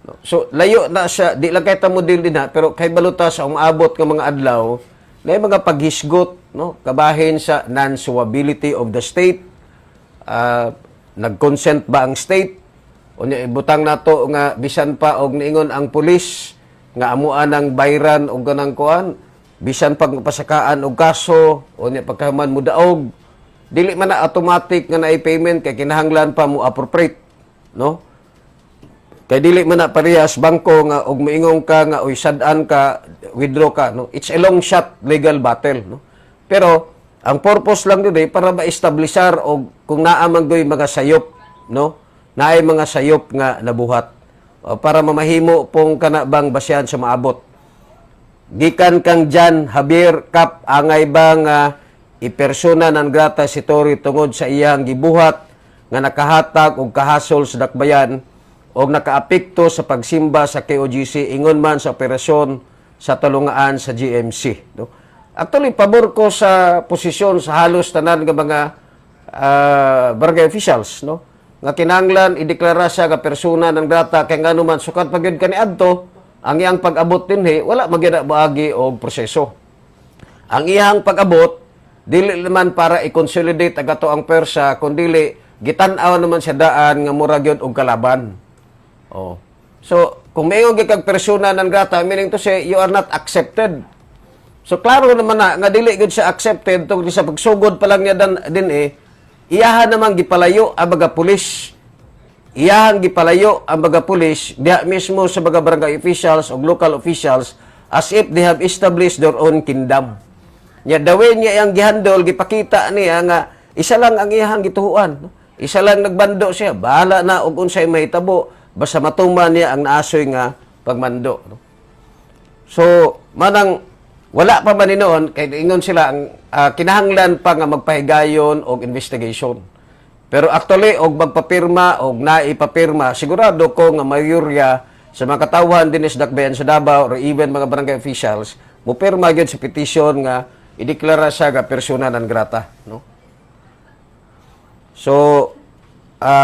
No? So layo na siya, di lang kay mo dili na, pero kay baluta sa umabot nga mga adlaw na mga paghisgot, no? Kabahin sa non-suability of the state. Nag-consent ba ang state? Unya ibutang nato nga bisan pa og niingon ang pulis nga amuan ang bayran og ganang kuan, bisan pag pasakaan og kaso, unya pagkahuman mo daog, dili man na automatic nga naay payment kay kinahanglan pa mo appropriate, no? Kay dili man na parehas bangko nga og moingong ka nga oy sad-an ka, withdraw ka, no? It's a long shot legal battle, no? Pero ang purpose lang dito para ma-establishar og kung naa man goy mga sayop, no? Naay mga sayop nga nabuhat. Para mamahimo pong kanabang basyan sa maabot. Gikan kang Jan Javier Cap angay bang ipersona non grata si Tory tungod sa iyang gibuhat nga nakahatag og kahasol sa dakbayan og nakaapekto sa pagsimba sa KOGC ingon man sa operasyon sa talungaan sa GMC, no? Actually pabor ko sa posisyon sa halos tanan nga mga barangay officials, no? Nga kinahanglan ideklara siya nga persona non grata kay ngano man sukat pagyud kaniadto ang iyang pag-abot dinhi wala magyud baagi og proseso. Ang iyang pag-abot dili naman para i-consolidate ang ato ang persa kundi gitan-aw naman siya daan nga mura gyud og kalaban. Oh. So kung mayon gyud kag persona non grata meaning to say you are not accepted. So klaro naman na nga dili gyud siya accepted tungod sa pagsugod pa lang niya din iyahan naman gipalayo ang mga pulis. Iyahan gipalayo ang mga pulis diha mismo sa mga barangay officials o local officials as if they have established their own kingdom. Nya dawin niya ang gihandol, gipakita niya nga isa lang ang iyahang gituhuan. No? Isa lang nagbando siya, bahala na og unsay mahitabo basta matuman niya ang naasoy nga pagmando. No? So, manang wala pa man noon kay ingon sila ang kinahanglan pa nga magpahigayon og investigation. Pero actually, og magpapirma, og naipapirma, sigurado ko nga mayurya sa mga katawhan din sa dakbayan sa Davao or even mga barangay officials, mupirma yun sa petition nga ideklara siya nga persona non grata. No? So,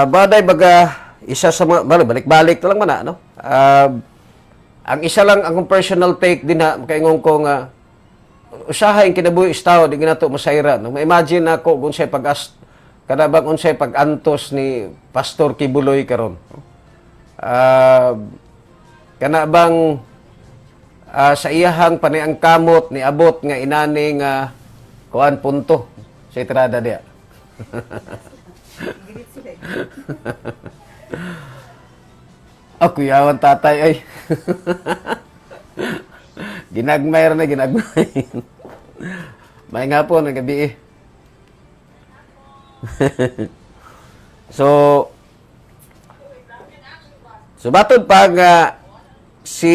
baday baga, isa sa mga, balik-balik na lang man no? Ang isa lang, ang personal take din na, kaingon ko nga, usahay kinabuhi Estado, di ginato masayra. No? Ma-imagine ako kung sa'y kanabang unsay pag-antos ni Pastor Kibuloy karon. Kanabang sa iyahang paniang kamot ni abot nga inani nga kuan punto sa itrada diya. Ako yawan tatay ay. Ginagmay ra na ginagmay. May nga po nagabi So batod pag si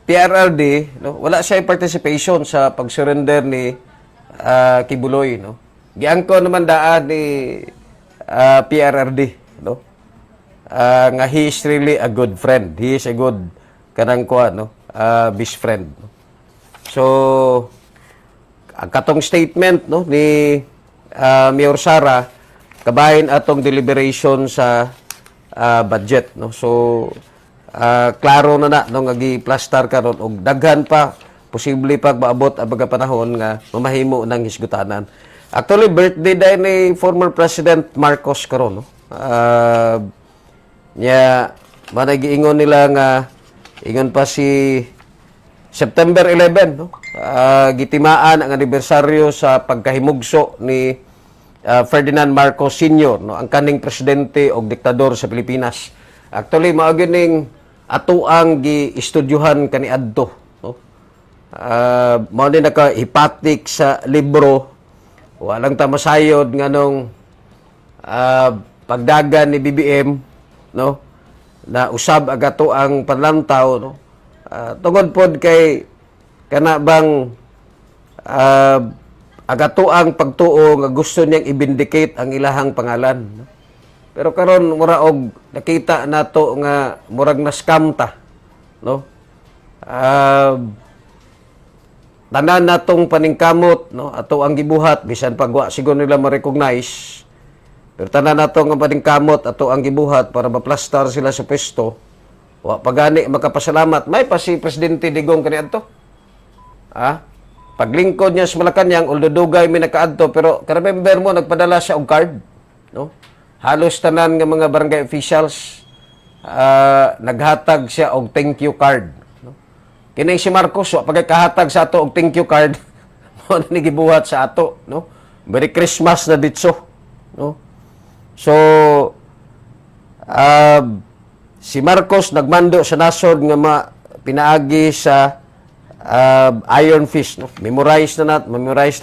PRRD, no, wala siya participation sa pag-surrender ni Kibuloy, no. Giangko naman daan ni PRRD, no. Nga he is really a good friend. He is a good kanang kuan, no, best friend. No? So ang katong statement, no, ni Mayor Sara kabahin atong deliberation sa budget, no. So klaro na no nga gi-plaster karon og daghan pa posible pag maabot ang mga panahon nga mamahimo ng hisgutanan. Actually birthday day ni former President Marcos karon, no. Nya managiingon nila nga ingon pa si September 11, no? Gitimaan ang anibersaryo sa pagkahimugso ni Ferdinand Marcos Sr., no? Ang kaning presidente o diktador sa Pilipinas. Actually, mao gining atuang gi-estudyuhan kaniadto, no? Mao ni naka-hipatik sa libro, walang tamasayod nganong pagdagan ni BBM, no? Na usab agato ang panlantaw, no? Tungod pod kay kana bang agato ang pagtuo nga gusto niyang i-vindicate ang ilahang pangalan, no? Pero karon mura og nakita nato nga murag na scam ta, no? Tanan natong paningkamot, no, ato ang gibuhat bisan pagwa siguro nila ma-recognize. Pero tanan nato nga paningkamot ato ang gibuhat para maplastar sila sa pwesto. Wa pagani makapasalamat. May pa si Presidente Digong kaniadto. Paglingkod niya sa Malacañang, although dugay may nakaadto, pero ka-remember mo nagpadala siya og card, no? Halos tanan nga mga barangay officials naghatag siya og thank you card, no? Kini si Marcos wa pagkahatag sa ato og thank you card mo ni gibuhat sa ato, no? Merry Christmas na ditso, no? So si Marcos nagmando sa nasod nga pinaagi sa Iron Fist, no? Memorize na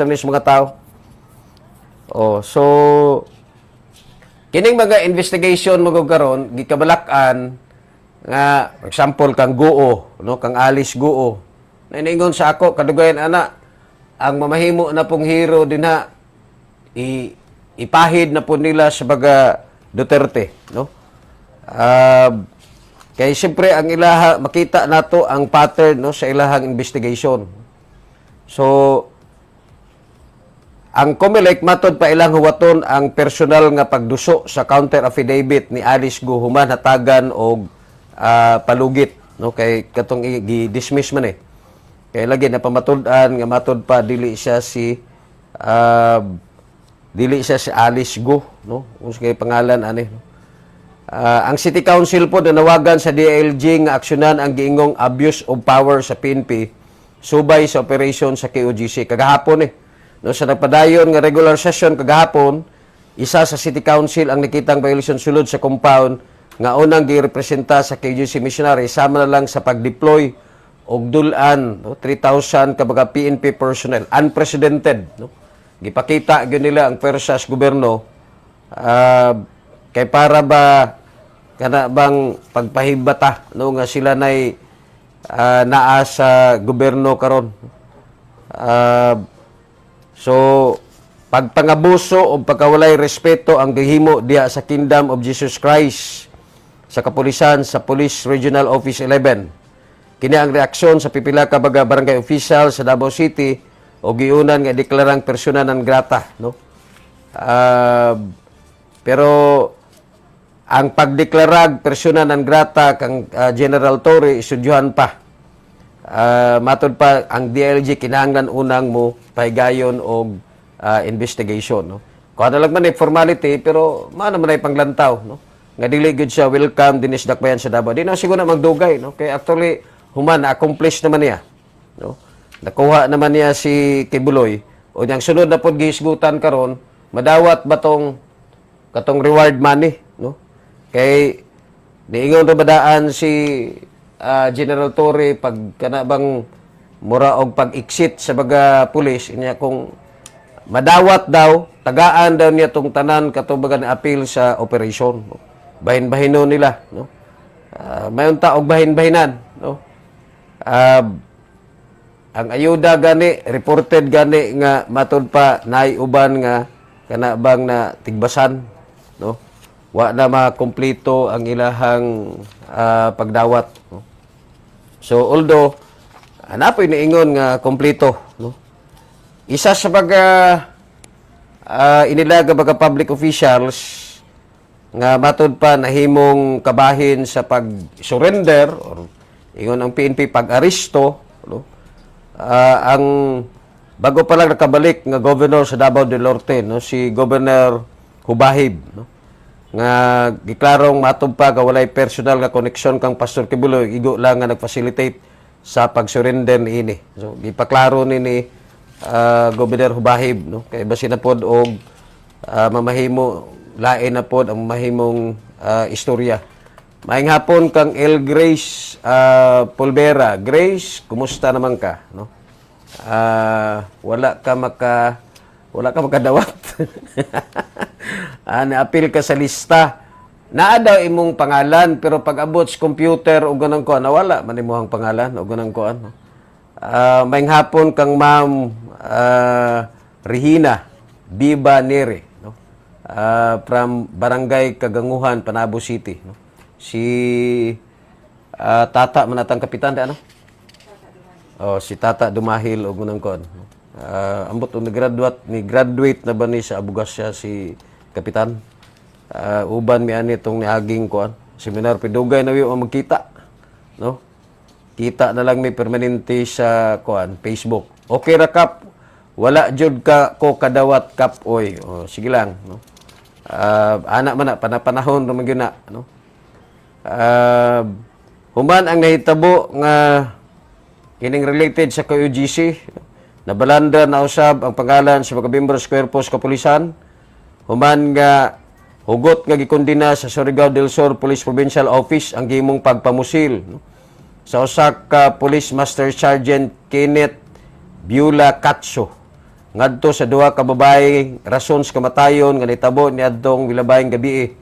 ni sa mga tao. Oh, so kining mga investigation magagaron gikabalakan nga for example kang Guo, no, kang Alice Guo. Naingon sa ako kadugayan ana ang mamahimo na pong hero dinha ipahid na po nila sa baga Duterte, no? Kay siyempre ang ilaha makita nato ang pattern, no, sa ilahang investigation. So ang COMELEC matod pa ilang huwaton ang personal nga pagduso sa counter affidavit ni Alice Guo human hatagan og palugit, no, kay katong gi-dismiss man kay lagi na pamatud-an nga matod pa dili siya si Alice Guo, no, kung pangalan ani. Ang City Council po nanawagan sa DILG nga aksyonan ang giingong abuse of power sa PNP subay sa operation sa KOGC kagahapon no, sa nagpadayon nga regular session kagahapon, isa sa City Council ang nakitang violation sulod sa compound nga unang girepresenta sa KOGC missionary sama na lang sa pag-deploy og dulan, no, 3,000 ka mga PNP personnel, unprecedented, no. Gipakita gyud nila ang pwersa sa gobyerno kay para ba kana bang pagpahibata, no, nga sila nay naa sa gobyerno karon. So pagpangabuso o pagkawalay respeto ang gihimo diya sa Kingdom of Jesus Christ sa kapulisan sa Police Regional Office 11. Kini ang reaksyon sa pipila ka baga barangay official sa Davao City o giunan nga deklarang persona non grata, no? Pero ang pagdeklarag persona non grata kang General Torre isudyohan pa. Matod pa ang DILG kinahanglan unang mo pahigayon og investigation, no. Kuha na lang man formality pero mao naman ay panglantaw, no. Nga dili gud siya welcome dinis dakbayan sa Davao. Di na siguro na magdugay, no. Kay actually human accomplish naman niya, no. Nakuha naman niya si Kibuloy o yang sunod na pod gihisgutan karon madawat ba katong reward money, no. Kay niingon ra badaan si General Torre pag kana bang mura og pag-exit sa baga pulis niya kung madawat daw tagaan daw niya tong tanan katubagan appeal sa operation, no? Bahin-bahino nila, no. Mayon ta og bahin-bahinan, no. Ang ayuda gani reported gani nga matod pa naay uban nga kana bang na tigbasan, no. Wa na makompleto ang ilahang pagdawat, no? So although napoy niingon nga kompleto, no. Isa sa baga inilaga baga public officials nga matod pa nahimong kabahin sa pag-surrender or ingon ang PNP pag-aresto, no. Ang bago pa lang nakabalik nga governor sa Davao del Norte, no, si Governor Hubahib, no, nga giklarong matod pa nga walay personal nga koneksyon kang Pastor Kibuloy, igo lang nga nag-facilitate sa pag-surrender ini. So gipaklaro ni Governor Hubahib, no, kay basin na pod og mamahimo lain na pod ang mamahimong istorya. Maayong hapon kang El Grace Polvera. Grace, kumusta naman ka, no? Wala ka makadawat. Na-appeal ka sa lista. Naa daw imong pangalan pero pag abot sa computer o ganang kuan nawala man imong pangalan o ganang kuan, no? Maayong hapon kang Ma'am Regina Biba Nere, no? From Barangay Kaganguhan, Panabo City, no? Si Tata manatang kapitan di ano? Si Tata Dumahil og ganang kuan. Ambot ni graduate na ba ni sa Abugasya si kapitan. Uban mi ani tong niaging kuan seminar pidugay na wi magkita, no. Kita na lang mi permanente sa kuan Facebook. Okay ra kap, wala jud ka ko kadawat kap oy. Sige lang, no. Ana man na panapanahon ra man gyud na, no. Human ang nahitabo nga kining related sa KOGC, nabalanda na usab ang pangalan sa mga miyembro sa Cuerpo sa Kapulisan human nga hugot nga gikondina sa Surigao del Sur Police Provincial Office ang gihimong pagpamusil no? Sa usa ka Police Master Sergeant Kenneth Biula Katso ngadto sa duha ka babae rason sa kamatayon nga nitabo niadtong milabayng gabi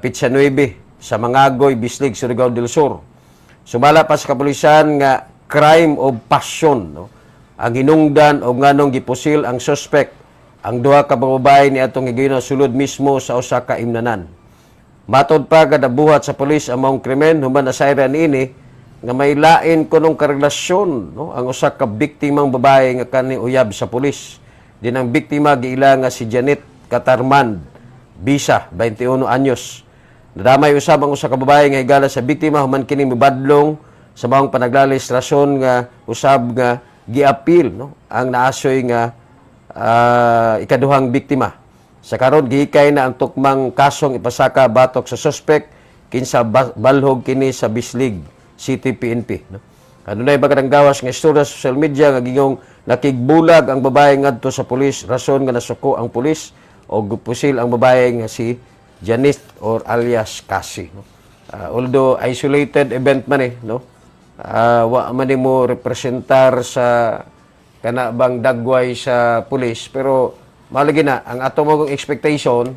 Pitsa 9 sa Mangagoy, Bislig, Surigao del Sur. Sumala pa sa kapulisan nga crime of passion no? Ang hinungdan og nganong gipusil ang suspect ang duha ka babae niadtong higayuna sulod mismo sa usa ka imnanan. Matod pa kada buhat sa pulis ang maong krimen human nasayra niini nga may lain kunong karelasyon no? Ang usa ka biktimang babae nga kani uyab sa pulis. Din ang biktima giila nga si Janet Catarman Bisa, 21 anyos. Nadamay usab ang usa ka babae nga higala sa biktima human kini mibadlong sa maong panaglalis rason nga usab nga giapil no? Ang naasoy nga ikaduhang biktima. Sa karon gihikay na ang tukmang kasong ipasaka batok sa suspect kinsa balhog kini sa Bislig City PNP no. Adunay bagadang gawas nga istorya sa social media nga gingong nakigbulag ang babae ngadto sa pulis rason nga nasuko ang pulis o gupusil ang babae nga si Janice or alias Cassie no. Although isolated event man no. Wa man mo representar sa kana bang dagway sa pulis pero malagi na ang ato mong expectation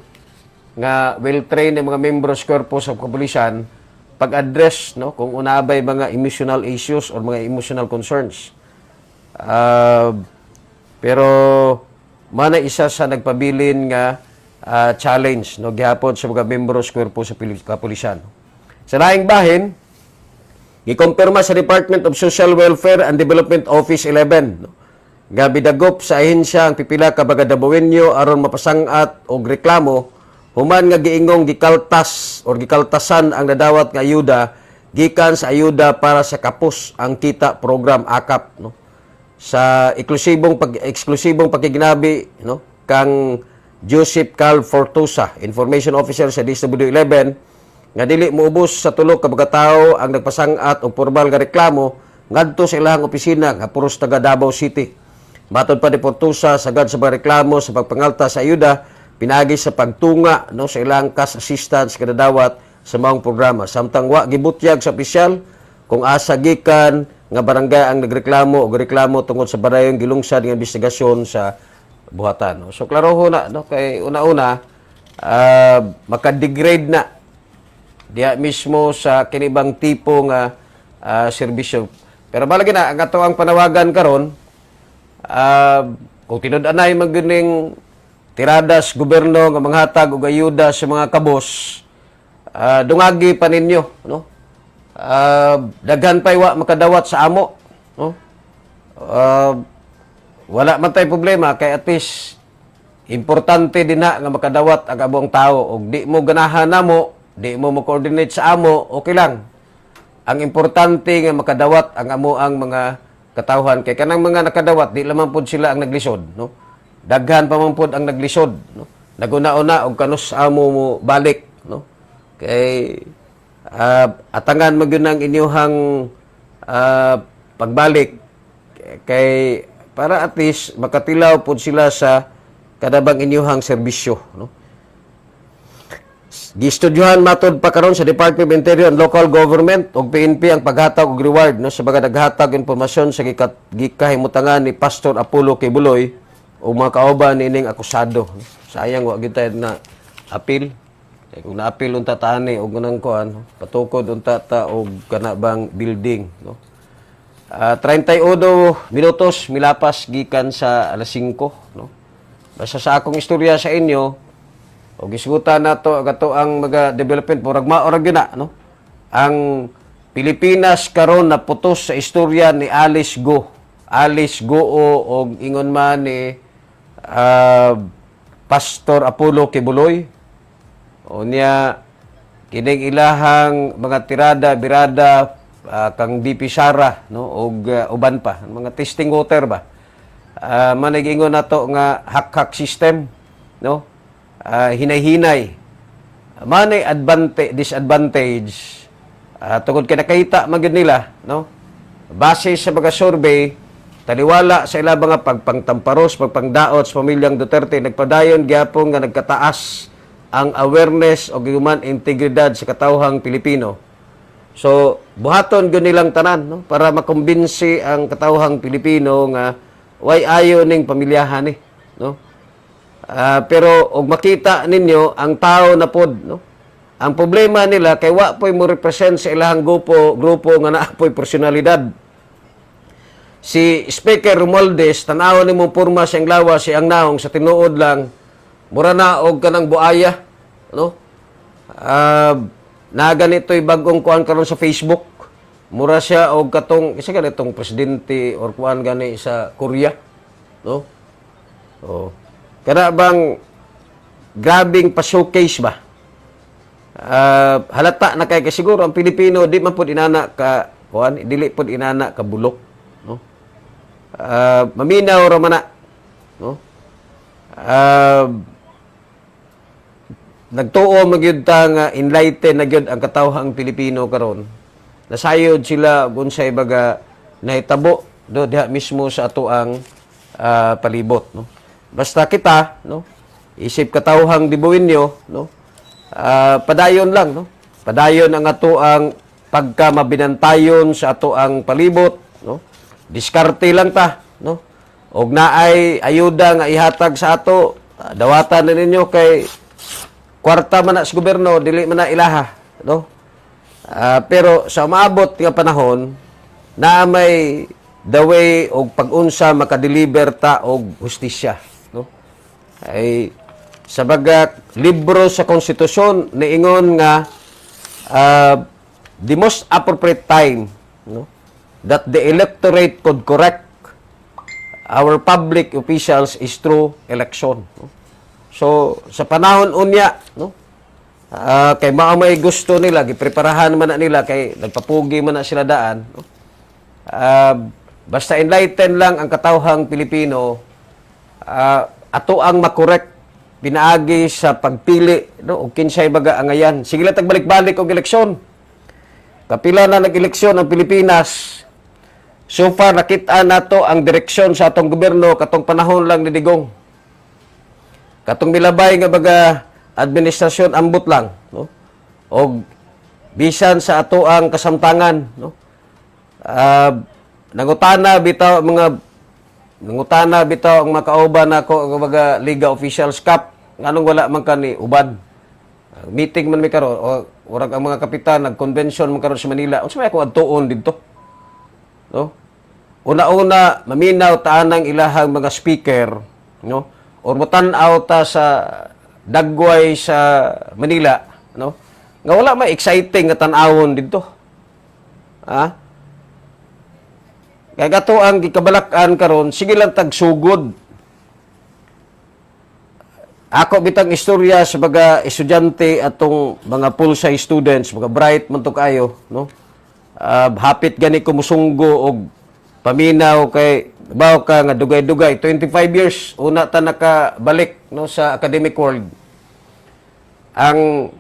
nga well-trained ang mga membros korpo sa kapulisan pag-address no kung unabay mga emotional issues or mga emotional concerns. Pero mana isa sa nagpabilin nga challenge no gihapon sa mga membros korpo sa kapulisan. Sa laing bahin gikumpirma sa Department of Social Welfare and Development Office 11 no nga bidagop sa ahensya ang pipila ka bagadabuwenyo aron mapasangat og reklamo human nga giingong gikaltas or gikaltasan ang nadawat nga ayuda gikan sa ayuda para sa kapos ang kita program AKAP no sa eksklusibong pagkiginabi no kang Joseph Carl Fortusa, Information Officer sa DSWD 11 nga dili moubos sa tulo ka mga tawo ang nagpasangat og formal nga reklamo ngadto sa ilahang opisina nga puros taga Davao City. Matod pa ni Fortusa sagad sa mga reklamo sa pagpangalta sa ayuda pinagi sa pagtunga no sa ilang cash assistance kada dawat sa maong programa samtang wa gibutyag sa opisyal kung asa gikan nga barangay ang nagreklamo o reklamo tungod sa barayong gilungsad nga investigasyon sa buhatan no. So klaro ho na no kay una-una maka-degrade na diya mismo sa kinibang tipo nga serbisyo. Pero malagi na ang ato ang panawagan karon kung tinud-anay maggining tiradas gobyerno nga manghatag og ayuda sa mga kabos dungagi pa ninyo no daghan pay wa makadawat sa amo no wala man tay problema kay at least importante din na nga makadawat ang abong tao og di mo ganahan namo di mo mo-coordinate sa amo okay lang ang importante nga makadawat ang amo ang mga katawhan kay kanang mga nakadawat di lamang pud sila ang naglisod no daghan pa man pod ang naglisod no naguna-una og kanus amo mo balik no kay atangan magyud ang inyuhang pagbalik kay para at least makatilaw pod sila sa kadabang inyuhang serbisyo no gistudyohan matod pa karon sa Department of Interior and Local Government ug PNP ang paghatag og reward no sa mga naghatag impormasyon sa gikahimutangan ni Pastor Apollo Kibuloy o mga kauban nining akusado. Sayang wa gyud na apil. Kay kung na-apil unta tani og ganang kuan, patukod unta ta og kana bang building, no. 31 minutos milapas gikan sa alas 5, no. Basta sa akong istorya sa inyo og isgutan nato ato ang mga development murag maorag gyud na, no. Ang Pilipinas karon naputos sa istorya ni Alice Go. Alice Goo og ingon man ni Pastor Apollo Kibuloy o niya kining ilahang mga tirada birada kang BP Sara no og uban pa mga testing water ba manigingon nato nga hak-hak system no hinay-hinay manay disadvantage tungod kay nakita man gyud nila no base sa mga survey taliwala sa ila mga pagpangtamparos, pagpangdaot sa pamilyang Duterte, nagpadayon gyapon nga nagkataas ang awareness o human integridad sa katawhang Pilipino. So, buhaton gyud nilang tanan, no? Para makumbinsi ang katawhang Pilipino nga way ayo ning pamilyahan ni, no? Pero og makita ninyo ang tao na pod, no? Ang problema nila kay wa poy mo represent sa ilahang grupo nga naapoy personalidad. Si Speaker Romualdez tan-aw nimo porma siyang lawas siyang naong sa tinuod lang mura na og kanang buaya, no? Na ganito'y bagong kuan karon sa Facebook. Mura siya og katong isa ganitong presidente or kuan gani sa Korea, no? Oh. Kada bang grabing pa-showcase ba? Halata na kay siguro ang Pilipino di man pud inana ka kuan, dili pud inana ka bulok, no? Maminaw ra man na, no? Nagtuo magyud ta nga enlighten na gyud ang katawhang Pilipino karon. Nasayod sila unsay baga nahitabo do diha mismo sa atoang palibot, no? Basta kita, no? Isip katawhang dibuwinyo, no? Padayon lang, no? Padayon ang atoang pagka mabinantayon sa atoang palibot, no? Diskarte lang ta, no? Og naay ayuda nga ihatag sa ato, dawatan na ninyo kay kwarta man na sa gobyerno, dili man na ilaha, no? Pero sa maabot nga panahon, na may the way og pag-unsa makadeliver ta og hustisya, no? Ay sa baga libro sa konstitusyon niingon nga the most appropriate time, no, that the electorate could correct our public officials is through election, no? So sa panahon unya, no, kay mao may gusto nila gipreparahan man na nila kay nagpapugi man na sila daan, no? Basta enlighten lang ang katawhang Pilipino, ato ang makorek pinaagi sa pagpili, no, og kinsay baga angayan. Sige lang tagbalik-balik og eleksyon. Kapila na nag-eleksyon ang Pilipinas. So far nakita nato ang direksyon sa atong gobyerno katong panahon lang ni Digong. Katong milabay nga baga administrasyon ambot lang, no? Og bisan sa ato ang kasamtangan, no? Nangutana bitaw ang makauban nako mga liga officials cup nganong wala man kani uban. Meeting man mi karon o urag ang mga kapitan nag-convention man karon sa Manila. Unsa may ako adtuon didto? No? Una-una maminaw taanang ilahang mga speaker, no? Or mutan-aw ta sa dagway sa Manila, no? Nga wala may exciting nga tan-awon didto. Ha? Kaya gato ang gikabalakan karon, sige lang tagsugod. Ako bitang istorya sa mga estudyante atong mga full-size students, mga bright man to kayo, no? Hapit gani ko musunggo og paminaw kay bawo ka nga dugay-dugay 25 years una ta nakabalik, no, sa academic world. Ang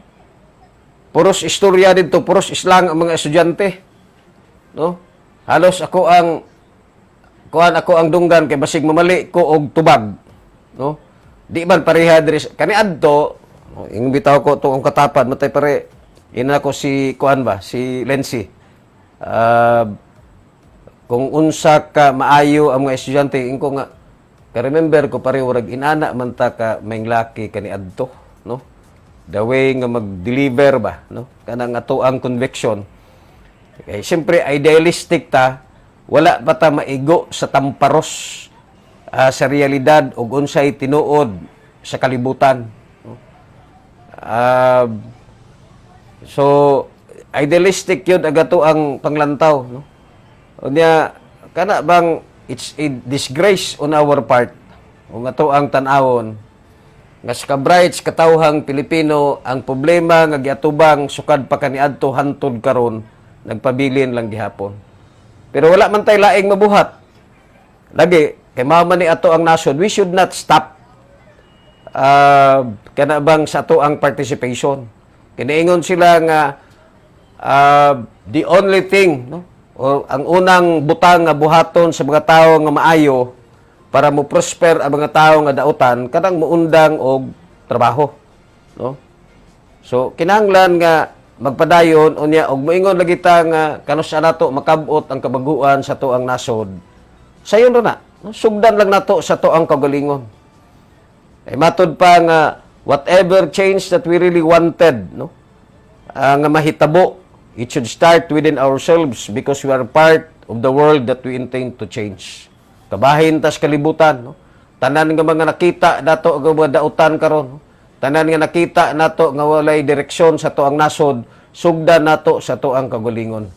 puros istorya dito, puros islang ang mga estudyante, no? Halos ako ang dunggan kay basig mamali ko og tubag, no? Di man pareha diri kani adto, no, ing bitaw ko tuong katapad matay pare ina ko si si Lency. Kung unsa ka maayo ang mga estudyante ingko nga ka-remember ko pare urag inana man ta ka may laki kani adto, no? The way nga mag-deliver ba, no? Kanang ato ang conviction. Okay, siyempre, idealistic ta, wala pa ta maigo sa tamparos sa realidad o unsay tinuod sa kalibutan. No? So, idealistic yun agato ang panglantaw. No? O niya, kana bang it's a disgrace on our part o nga to ang tanawon nga sa kabright katawhang Pilipino ang problema nga giatubang sukad pa kaniadto hantod karon nagpabilin lang gihapon. Pero wala man tay laing mabuhat. Lagi kay mao man ni ato ang nasod, we should not stop kana bang sa ato ang participation. Kinaingon sila nga the only thing, no, o ang unang butang nga buhaton sa mga tawo nga maayo para mo prosper ang mga tawo nga dautan kanang muundang og trabaho, no? So kinahanglan nga magpadayon unya og moingon lagi ta nga kanus nato makabot ang kabaguan sa tuang nasod. Sayon na, no? Sugdan lang nato sa tuang kagalingon. Ay matud pa nga whatever change that we really wanted, no? Nga mahitabo, it should start within ourselves because we are part of the world that we intend to change. Kabahin tas kalibutan, no? Tanan nga mga nakita nato nga mga dautan karon, no? Tanan nga nakita nato nga walay direksyon sa tuang nasod, sugdan nato sa tuang kagalingon.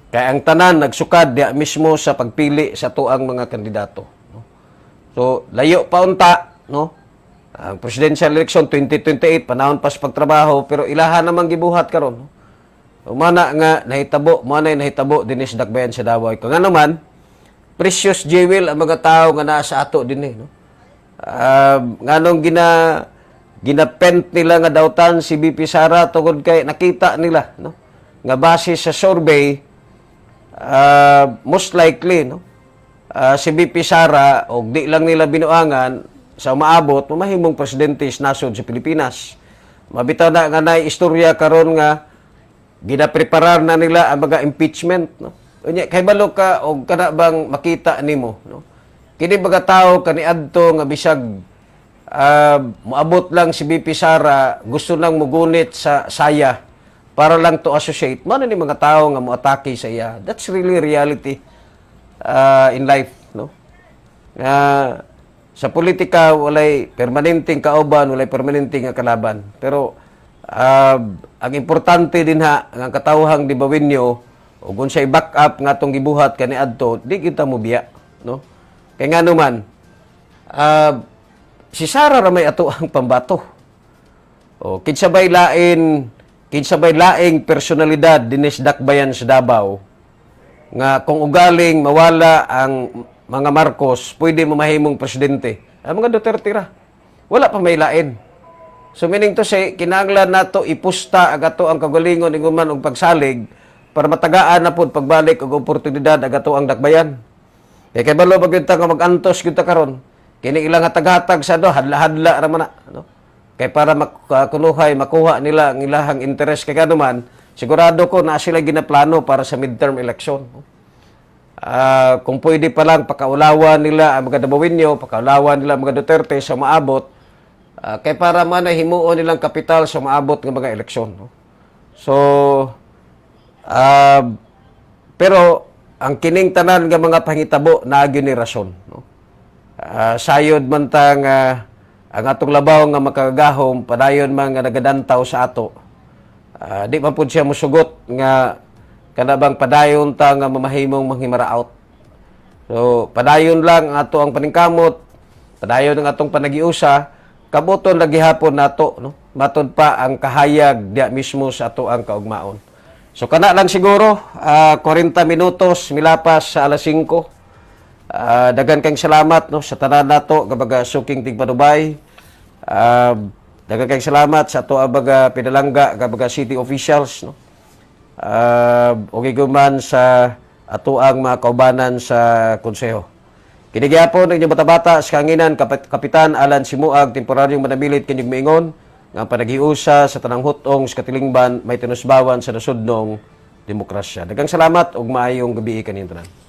Kaya ang tanan nagsukad diya mismo sa pagpili sa tuang mga kandidato, no? So layo pa unta, no? Ang presidential election 2028 panahon pas pagtrabaho pero ilaha namang gibuhat karon, no? Umana nga nahitabo, nahitabo dinis dakbayan sa Davao. Kung nga naman, precious jewel ang mga tao nga naa sa ato dinhi, no? Nganong ginapent nila nga dautan si BP Sara tungod kay nakita nila, no? Nga base sa survey, most likely, no? Si BP Sara og di lang nila binuangan sa umaabot mamahimong presidente sa nasod sa Pilipinas. Mabitaw na nga nay istorya karon nga ginapreparar na nila ang mga impeachment, no? Unya kay balo ka og kana bang makita nimo, no? Kini mga tao kaniadto nga bisag moabot lang si BP Sara gusto nang mugunit sa saya para lang to associate. Mano ni mga tao nga moatake sa iya. That's really reality in life, no? Sa politika walay permanenteng kauban, walay permanenteng kalaban. Pero ang importante din ha ang katawhang dibawin nyo ug unsay back up nga atong gibuhat kaniadto, di kita mo biya, no? Kay nga naman si Sara ra may ato ang pambato. O kinsabay laing personalidad dinis dakbayan sa Davao nga kung ugaling mawala ang mga Marcos, pwede mamahimong presidente. Ang mga Duterte ra. Wala pa may lain. So meaning to say, kinahanglan nato ipusta agato ang kagalingon iguman og pagsalig para matagaan na pud pagbalik og oportunidad agato ang dakbayan. Kay balo pag kita nga mag-antos kita karon, kini ilang hatag-hatag sa do hadla-hadla ra man na, no? Kay para makuha nila ang ilahang interes kay kanuman, sigurado ko na sila ginaplano para sa midterm election, no? Kung pwede pa lang pakaulawan nila ang mga Dabawinyo, pakaulawan nila ang mga Duterte sa maabot, kay para man himuon nilang kapital sa maabot ng mga eleksyon, no? So, pero ang kining tanan nga mga pangitabo na generasyon, no? Sayod man tang ang atong labaw nga makagahom padayon man nga nagadantaw sa ato. Di man pud siya mosugot nga kana bang padayon ta nga mamahimong manghimaraot. So padayon lang ang ato ang paningkamot, padayon ang atong panagiusa, kabuton lagi hapon nato, no? Matod pa ang kahayag diya mismo sa ato ang kaugmaon. So kana lang siguro 40 minutos milapas sa alas 5. Dagan kang salamat, no, sa tanan nato nga suking tigpadubay. Dagan kang salamat sa ato ang pinalangga nga city officials, no? O giguman sa ato ang mga kaubanan sa konseho. Kinigyapon ng bata-bata sa kanginan Kapitan Alan Simuag, temporaryong manamilit kinig maingon nga panaghiusa sa tanang hutong sa katilingban may tinusbawan sa nasudnong demokrasya. Daghang salamat ug maayong gabi kaninyo tanan.